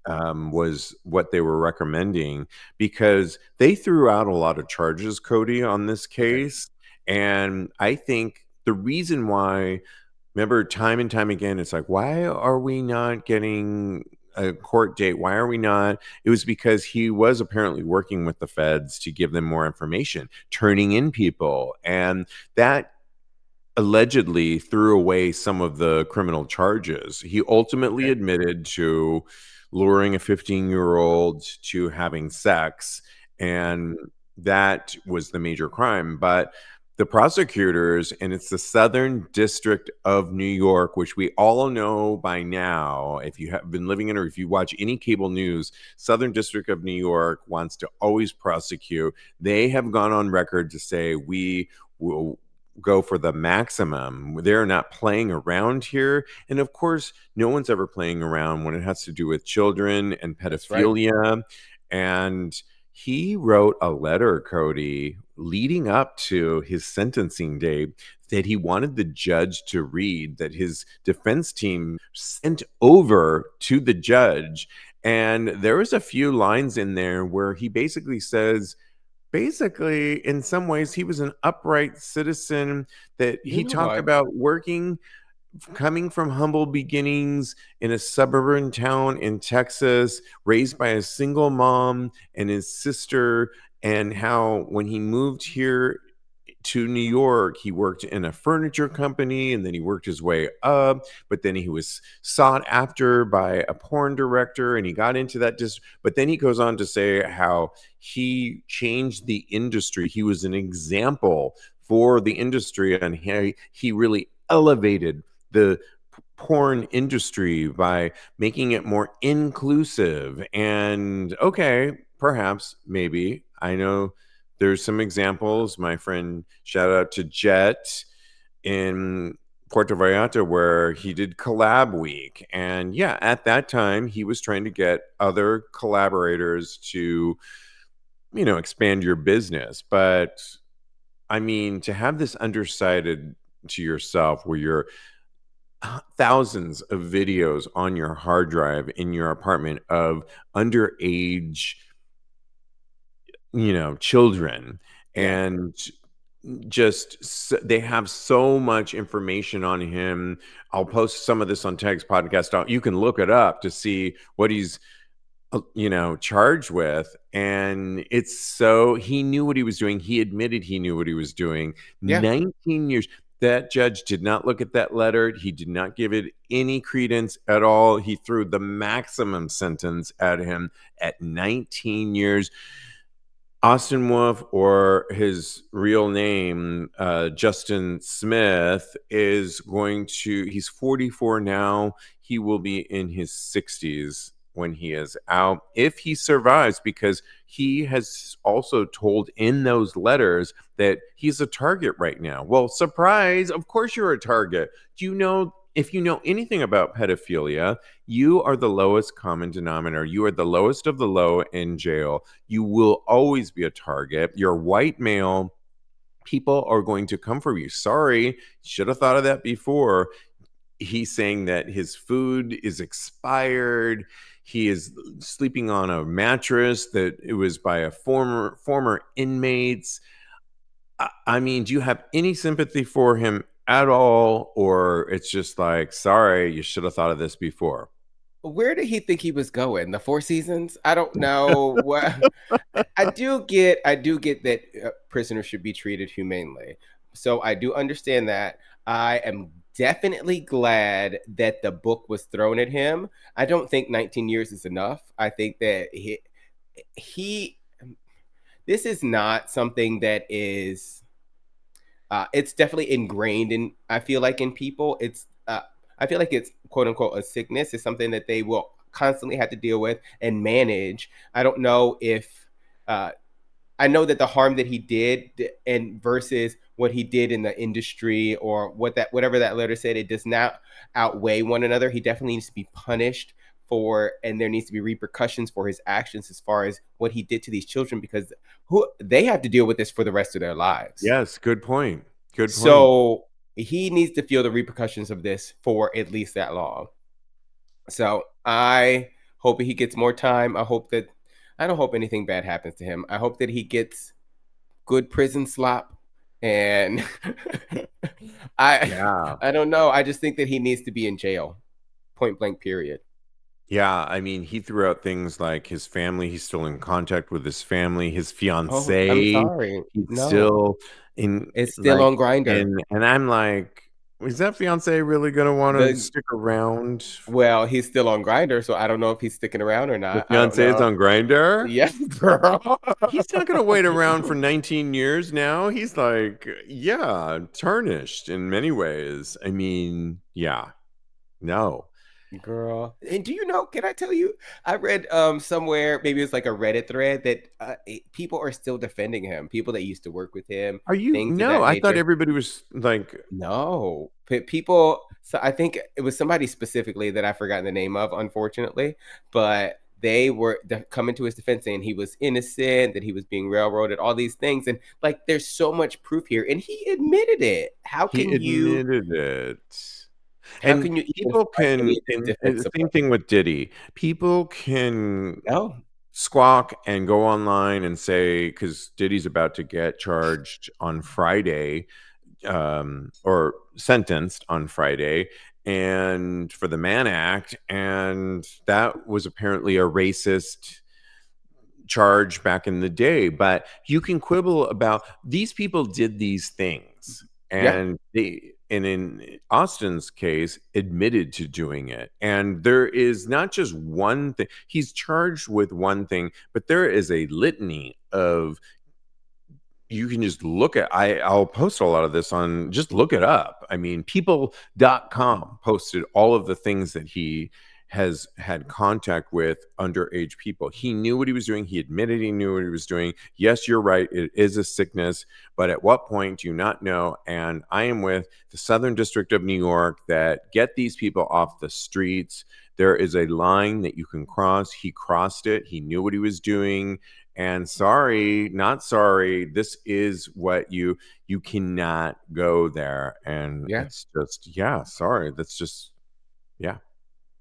Speaker 2: Hmm.
Speaker 1: was what they were recommending, because they threw out a lot of charges, Kodi, on this
Speaker 2: Okay.
Speaker 1: case. And I think the reason why, remember, time and time again, it's like, why are we not getting a court date? Why are we not? It was because he was apparently working with the feds to give them more information, turning in people. And that allegedly threw away some of the criminal charges. He ultimately
Speaker 2: Okay.
Speaker 1: admitted to luring a 15-year-old to having sex, and that was the major crime. But the prosecutors, and it's the Southern District of New York, which we all know by now, if you have been living in or if you watch any cable news, Southern District of New York wants to always prosecute. They have gone on record to say we will go for the maximum. They're not playing around here. And of course, no one's ever playing around when it has to do with children and
Speaker 2: That's right.
Speaker 1: pedophilia. And he wrote a letter, Kodi, leading up to his sentencing date, that he wanted the judge to read, that his defense team sent over to the judge. And there was a few lines in there where he basically says, in some ways, he was an upright citizen, that
Speaker 2: You
Speaker 1: he
Speaker 2: know
Speaker 1: talked
Speaker 2: what?
Speaker 1: about coming from humble beginnings in a suburban town in Texas, raised by a single mom and his sister, and how when he moved here to New York. He worked in a furniture company, and then he worked his way up, but then he was sought after by a porn director, and he got into that. But then he goes on to say how he changed the industry. He was an example for the industry, and he really elevated the porn industry by making it more inclusive. And okay, perhaps, maybe, I know there's some examples. My friend, shout out to Jet in Puerto Vallarta, where he did collab week, and yeah, at that time he was trying to get other collaborators to, expand your business. But I mean, to have this undersided to yourself, where you're thousands of videos on your hard drive in your apartment of underage, children,
Speaker 2: Yeah.
Speaker 1: and they have so much information on him. I'll post some of this on Tags Podcast. You can look it up to see what he's charged with. And he knew what he was doing. He admitted he knew what he was doing.
Speaker 2: Yeah.
Speaker 1: 19 years. That judge did not look at that letter. He did not give it any credence at all. He threw the maximum sentence at him at 19 years. Austin Wolf, or his real name, Justin Smith, he's 44 now. He will be in his 60s when he is out, if he survives, because he has also told in those letters that he's a target right now. Well, surprise, of course you're a target. If you know anything about pedophilia, you are the lowest common denominator. You are the lowest of the low in jail. You will always be a target. You're white male. People are going to come for you. Sorry, should have thought of that before. He's saying that his food is expired. He is sleeping on a mattress that it was by a former inmates. I mean, do you have any sympathy for him at all? Or it's just like, sorry, you should have thought of this before?
Speaker 2: Where did he think he was going? The Four Seasons? I don't know. What I do get that prisoners should be treated humanely. So I do understand that. I am definitely glad that the book was thrown at him. I don't think 19 years is enough. I think that he this is not something that is it's definitely ingrained in, I feel like, in people. I feel like it's quote unquote a sickness. It's something that they will constantly have to deal with and manage. I don't know if uh, I know that the harm that he did and versus what he did in the industry, or whatever that letter said, it does not outweigh one another. He definitely needs to be punished for, and there needs to be repercussions for his actions as far as what he did to these children, because they have to deal with this for the rest of their lives.
Speaker 1: Yes, good point. Good point.
Speaker 2: So he needs to feel the repercussions of this for at least that long. So I hope he gets more time. I don't hope anything bad happens to him. I hope that he gets good prison slop. And I
Speaker 1: Yeah.
Speaker 2: I don't know. I just think that he needs to be in jail. Point blank period.
Speaker 1: Yeah, I mean, he threw out things like his family. He's still in contact with his family, his
Speaker 2: Oh, I'm
Speaker 1: fiance.
Speaker 2: sorry.
Speaker 1: He's
Speaker 2: No.
Speaker 1: still in,
Speaker 2: It's still
Speaker 1: like,
Speaker 2: on Grinder.
Speaker 1: and I'm like, is that fiance really gonna want to
Speaker 2: The
Speaker 1: stick around?
Speaker 2: Well, he's still on Grinder, so I don't know if he's sticking around or
Speaker 1: The
Speaker 2: not. I don't
Speaker 1: fiance is
Speaker 2: know.
Speaker 1: on Grinder.
Speaker 2: Yes, girl.
Speaker 1: He's not gonna wait around for 19 years now. He's like, yeah, tarnished in many ways. I mean, yeah, no.
Speaker 2: Girl. And do you know, can I tell you, I read somewhere, maybe it's like a Reddit thread, that people are still defending him, people that used to work with him,
Speaker 1: Are you?
Speaker 2: things of
Speaker 1: No,
Speaker 2: that
Speaker 1: I thought
Speaker 2: nature.
Speaker 1: everybody was like,
Speaker 2: No, people. So I think it was somebody specifically that I forgot the name of, unfortunately, but they were coming to his defense saying he was innocent, that he was being railroaded, all these things, and like there's so much proof here, and he admitted it.
Speaker 1: he admitted it.
Speaker 2: How
Speaker 1: And
Speaker 2: can you even
Speaker 1: people
Speaker 2: find any
Speaker 1: can,
Speaker 2: of this
Speaker 1: and the same
Speaker 2: defensible?
Speaker 1: thing with Diddy. People can
Speaker 2: No,
Speaker 1: squawk and go online and say, because Diddy's about to get charged on Friday, or sentenced on Friday, and for the Mann Act, and that was apparently a racist charge back in the day. But you can quibble about these people did these things,
Speaker 2: Yeah.
Speaker 1: and in Austin's case, admitted to doing it. And there is not just one thing. He's charged with one thing, but there is a litany of, you can just look at, I'll post a lot of this on, just look it up. I mean, people.com posted all of the things that he has had contact with underage people. He knew what he was doing. He admitted he knew what he was doing. Yes, you're right. It is a sickness, but at what point do you not know? And I am with the Southern District of New York that get these people off the streets. There is a line that you can cross. He crossed it. He knew what he was doing. And sorry, not sorry, this is what you cannot go there. And
Speaker 2: Yeah.
Speaker 1: it's just, yeah, sorry, that's just, yeah.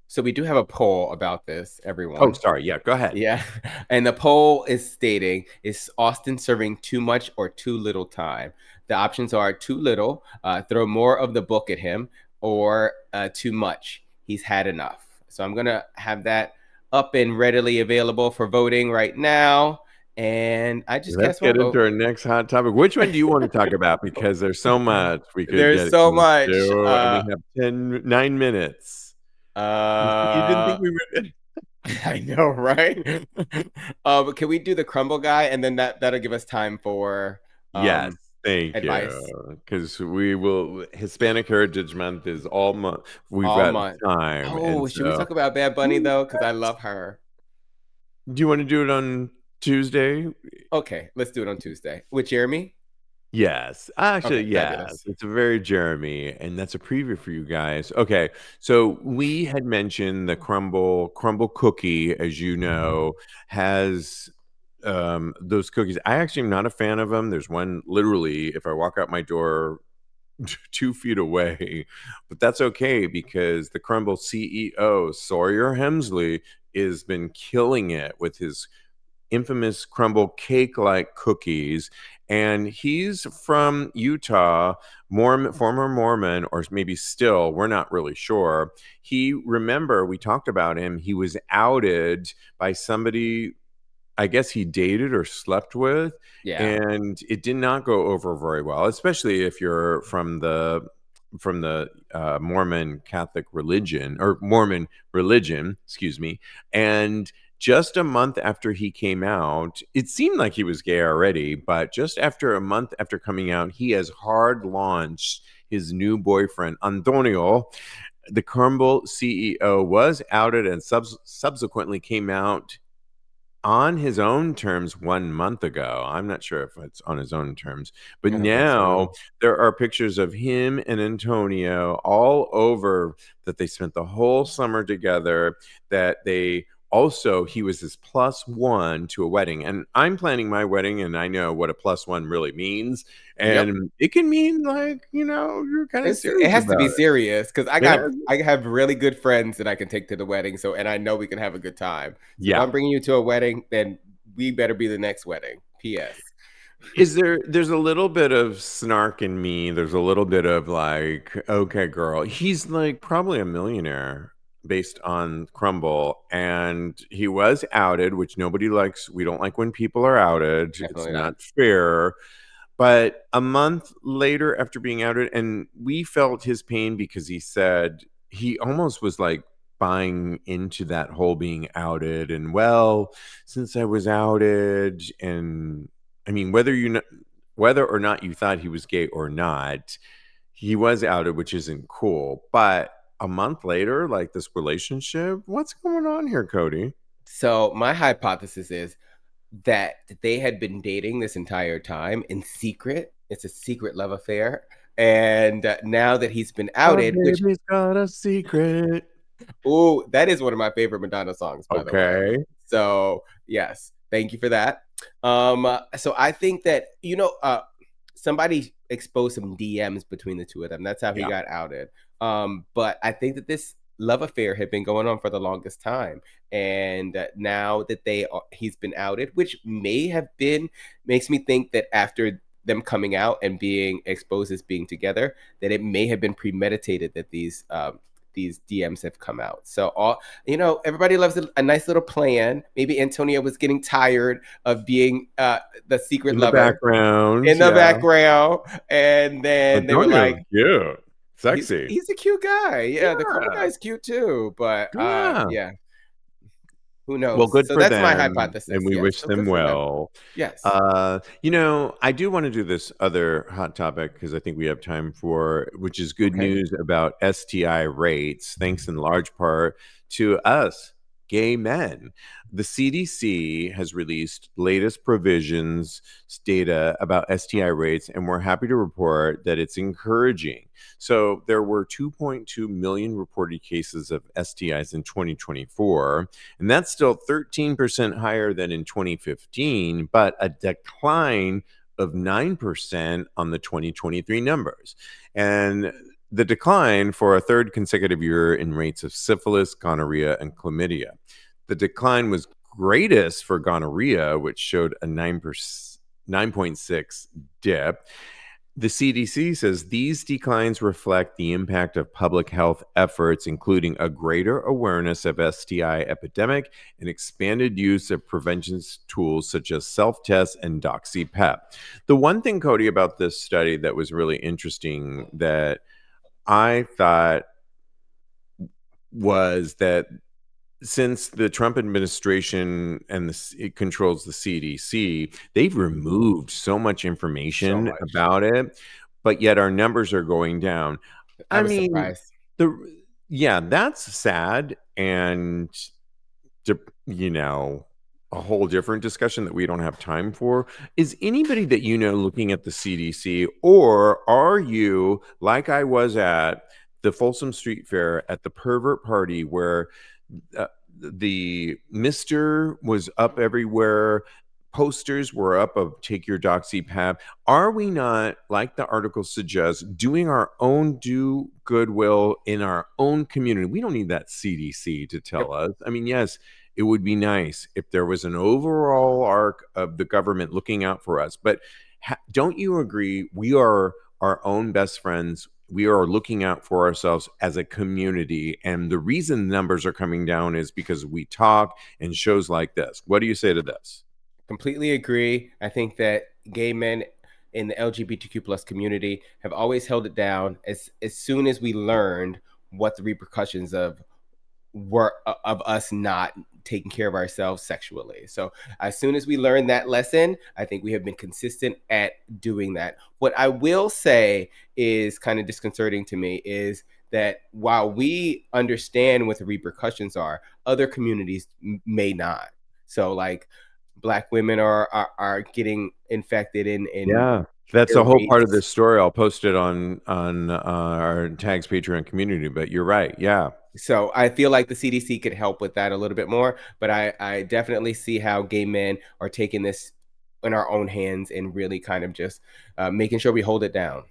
Speaker 2: So we do have a poll about this,
Speaker 1: Oh,
Speaker 2: everyone.
Speaker 1: sorry, yeah, go ahead.
Speaker 2: Yeah. And the poll is stating, is Austin serving too much or too little time? The options are too little, throw more of the book at him, or too much, he's had enough. So I'm going to have that up and readily available for voting right now. And I just
Speaker 1: Let's
Speaker 2: cast one
Speaker 1: get into
Speaker 2: vote.
Speaker 1: our next hot topic. Which one do you want to talk about? Because there's so much we could
Speaker 2: There's
Speaker 1: get
Speaker 2: so much.
Speaker 1: into, and we have 9 minutes. You didn't
Speaker 2: Uh,
Speaker 1: think we would?
Speaker 2: I know, right? But can we do the crumble guy, and then that'll give us time for
Speaker 1: Yes, thank
Speaker 2: advice
Speaker 1: you. Because we will, Hispanic Heritage Month is all month. We've
Speaker 2: all
Speaker 1: got
Speaker 2: month.
Speaker 1: time. And
Speaker 2: Oh, should we
Speaker 1: so,
Speaker 2: talk about Bad Bunny though? Because I love her.
Speaker 1: do you want to do it on Tuesday?
Speaker 2: Okay, let's do it on Tuesday with Jeremy.
Speaker 1: Yes. Actually,
Speaker 2: Okay,
Speaker 1: yes.
Speaker 2: fabulous.
Speaker 1: It's a very Jeremy, and that's a preview for you guys. Okay. So we had mentioned the crumble cookie, as you know, has those cookies. I actually am not a fan of them. There's one literally, if I walk out my door 2 feet away, but that's okay because the Crumble CEO, Sawyer Hemsley, has been killing it with his infamous crumble cake like cookies. And he's from Utah, former Mormon, or maybe still, we're not really sure. Remember, we talked about him, he was outed by somebody I guess he dated or slept with,
Speaker 2: Yeah,
Speaker 1: and it did not go over very well, especially if you're from the Mormon Catholic religion, or Mormon religion, excuse me. And just a month after he came out, it seemed like he was gay already, but just after a month after coming out, he has hard launched his new boyfriend, Antonio. The Crumble CEO was outed and subsequently came out on his own terms 1 month ago. I'm not sure if it's on his own terms, but
Speaker 2: I don't think
Speaker 1: now
Speaker 2: so.
Speaker 1: there are pictures of him and Antonio all over, that they spent the whole summer together, that he was his plus one to a wedding. And I'm planning my wedding, and I know what a plus one really means.
Speaker 2: Yep.
Speaker 1: And it can mean, like, you're kind of
Speaker 2: It
Speaker 1: serious
Speaker 2: has to be
Speaker 1: about
Speaker 2: serious because
Speaker 1: it. And
Speaker 2: I have really good friends that I can take to the wedding. So and I know we can have a good time. So if
Speaker 1: yeah.
Speaker 2: I'm bringing you to a wedding, then we better be the next wedding. P.S.
Speaker 1: There's a little bit of snark in me. There's a little bit of like, okay, girl. He's like probably a millionaire based on Crumble, and he was outed, which nobody likes. We don't like when people are outed. It's
Speaker 2: Definitely not.
Speaker 1: not fair. But a month later, after being outed, and we felt his pain because he said he almost was like buying into that whole being outed. And well, since I was outed, and I mean, whether or not you thought he was gay or not, he was outed, which isn't cool. But a month later, like this relationship, what's going on here, Kodi?
Speaker 2: So my hypothesis is that they had been dating this entire time in secret. It's a secret love affair. And now that he's been
Speaker 1: My
Speaker 2: outed, which,
Speaker 1: baby's got a secret.
Speaker 2: oh, that is one of my favorite Madonna songs, by the way.
Speaker 1: Okay.
Speaker 2: So, yes, thank you for that. So I think that, somebody exposed some DMs between the two of them. That's how he
Speaker 1: Yeah.
Speaker 2: got outed. But I think that this love affair had been going on for the longest time. And now that he's been outed, which makes me think that after them coming out and being exposed as being together, that it may have been premeditated that these these DMs have come out. So everybody loves a nice little plan. Maybe Antonio was getting tired of being the secret
Speaker 1: In the
Speaker 2: lover
Speaker 1: background,
Speaker 2: in the
Speaker 1: yeah.
Speaker 2: background, and then they were
Speaker 1: Antonio's
Speaker 2: like,
Speaker 1: cute,
Speaker 2: he's
Speaker 1: sexy.
Speaker 2: he's a cute guy. Yeah, the cover
Speaker 1: Yeah,
Speaker 2: guy's cute too. But
Speaker 1: yeah.
Speaker 2: yeah, who
Speaker 1: Well,
Speaker 2: knows?
Speaker 1: good
Speaker 2: So
Speaker 1: for
Speaker 2: that's my
Speaker 1: them,
Speaker 2: hypothesis.
Speaker 1: and we
Speaker 2: Yes.
Speaker 1: wish
Speaker 2: So good
Speaker 1: them
Speaker 2: for them.
Speaker 1: well.
Speaker 2: Yes.
Speaker 1: I do want to do this other hot topic because I think we have time for, which is good
Speaker 2: Okay.
Speaker 1: news about STI rates, thanks in large part to us, gay men. The CDC has released latest provisions data about STI rates, and we're happy to report that it's encouraging. So there were 2.2 million reported cases of STIs in 2024, and that's still 13% higher than in 2015, but a decline of 9% on the 2023 numbers. And the decline for a third consecutive year in rates of syphilis, gonorrhea, and chlamydia. The decline was greatest for gonorrhea, which showed a 9.6 dip. The CDC says these declines reflect the impact of public health efforts, including a greater awareness of STI epidemic and expanded use of prevention tools such as self-test and DoxyPep. The one thing, Kodi, about this study that was really interesting that I thought was that since the Trump administration and it controls the CDC, they've removed so much
Speaker 2: So
Speaker 1: information
Speaker 2: much.
Speaker 1: about it, but yet our numbers are going down.
Speaker 2: I
Speaker 1: I
Speaker 2: was
Speaker 1: mean,
Speaker 2: surprised.
Speaker 1: the yeah, that's sad and you know, a whole different discussion that we don't have time for. Is anybody that you know looking at the CDC, or are you like I was at the Folsom Street Fair at the pervert party where uh, the Mister was up everywhere. Posters were up of take your doxy pap. Are we not, like the article suggests, doing our own do goodwill in our own community? We don't need that CDC to tell
Speaker 2: Yep.
Speaker 1: us. I mean, yes, it would be nice if there was an overall arc of the government looking out for us. But don't you agree? We are our own best friends. We are looking out for ourselves as a community. And the reason numbers are coming down is because we talk and shows like this. What do you say to this?
Speaker 2: Completely agree. I think that gay men in the LGBTQ plus community have always held it down. As soon as we learned what the repercussions were of us not taking care of ourselves sexually. So as soon as we learned that lesson, I think we have been consistent at doing that. What I will say is kind of disconcerting to me is that while we understand what the repercussions are, other communities may not. So like Black women are getting infected in
Speaker 1: Yeah, that's
Speaker 2: their
Speaker 1: a whole part of
Speaker 2: rates.
Speaker 1: this story. I'll post it on our Tags Patreon community. But you're right. Yeah,
Speaker 2: So I feel like the CDC could help with that a little bit more, but I definitely see how gay men are taking this in our own hands and really kind of just making sure we hold it down.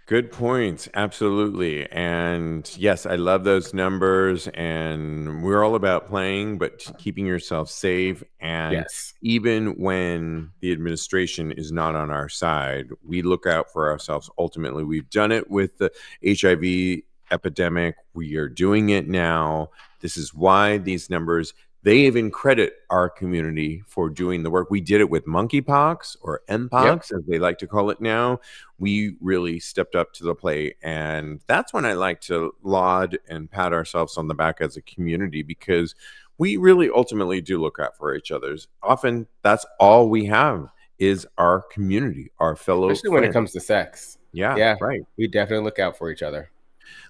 Speaker 1: good points. Absolutely. And yes, I love those numbers. And we're all about playing, but keeping yourself safe. And
Speaker 2: Yes.
Speaker 1: even when the administration is not on our side, we look out for ourselves. Ultimately, we've done it with the HIV epidemic. We are doing it now. This is why these numbers. They even credit our community for doing the work. We did it with monkeypox or
Speaker 2: Yep.
Speaker 1: mpox, as they like to call it now. We really stepped up to the plate. And that's when I like to laud and pat ourselves on the back as a community because we really ultimately do look out for each other's. Often that's all we have is our community, our fellow
Speaker 2: Especially when it
Speaker 1: friends.
Speaker 2: comes to sex.
Speaker 1: Yeah,
Speaker 2: Yeah.
Speaker 1: right.
Speaker 2: We definitely look out for each other.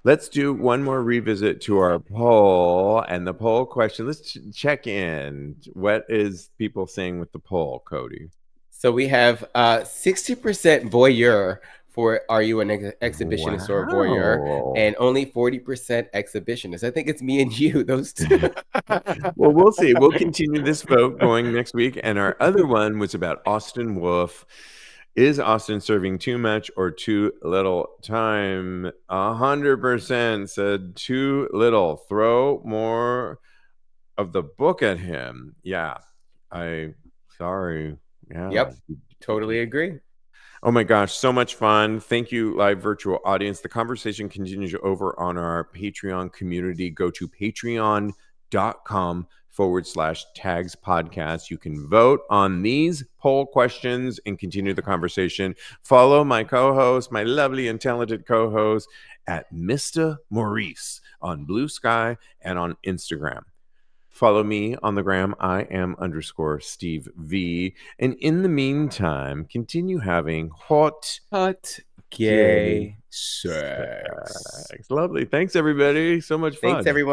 Speaker 1: Let's do one more revisit to our poll and the poll question. Let's check in. What is people saying with the poll, Kodi?
Speaker 2: So we have 60% voyeur for are you an exhibitionist or a voyeur,
Speaker 1: Wow.
Speaker 2: and only 40% exhibitionist. I think it's me and you, those two.
Speaker 1: Well, we'll see. We'll continue this vote going next week. And our other one was about Austin Wolf. Is Austin serving too much or too little time? 100% said too little. Throw more of the book at him. Yeah. I sorry. Yeah.
Speaker 2: Yep, totally agree.
Speaker 1: Oh my gosh, so much fun. Thank you, live virtual audience. The conversation continues over on our Patreon community. Go to patreon.com/TAGSPodcast. You can vote on these poll questions and continue the conversation. Follow my co-host, my lovely and talented co-host, at Mr. Maurice on Blue Sky and on Instagram. Follow me on the gram. I am _Steve V. And in the meantime, continue having hot
Speaker 2: Gay sex.
Speaker 1: sex. Lovely. Thanks, everybody. So much
Speaker 2: Thanks,
Speaker 1: fun.
Speaker 2: everyone.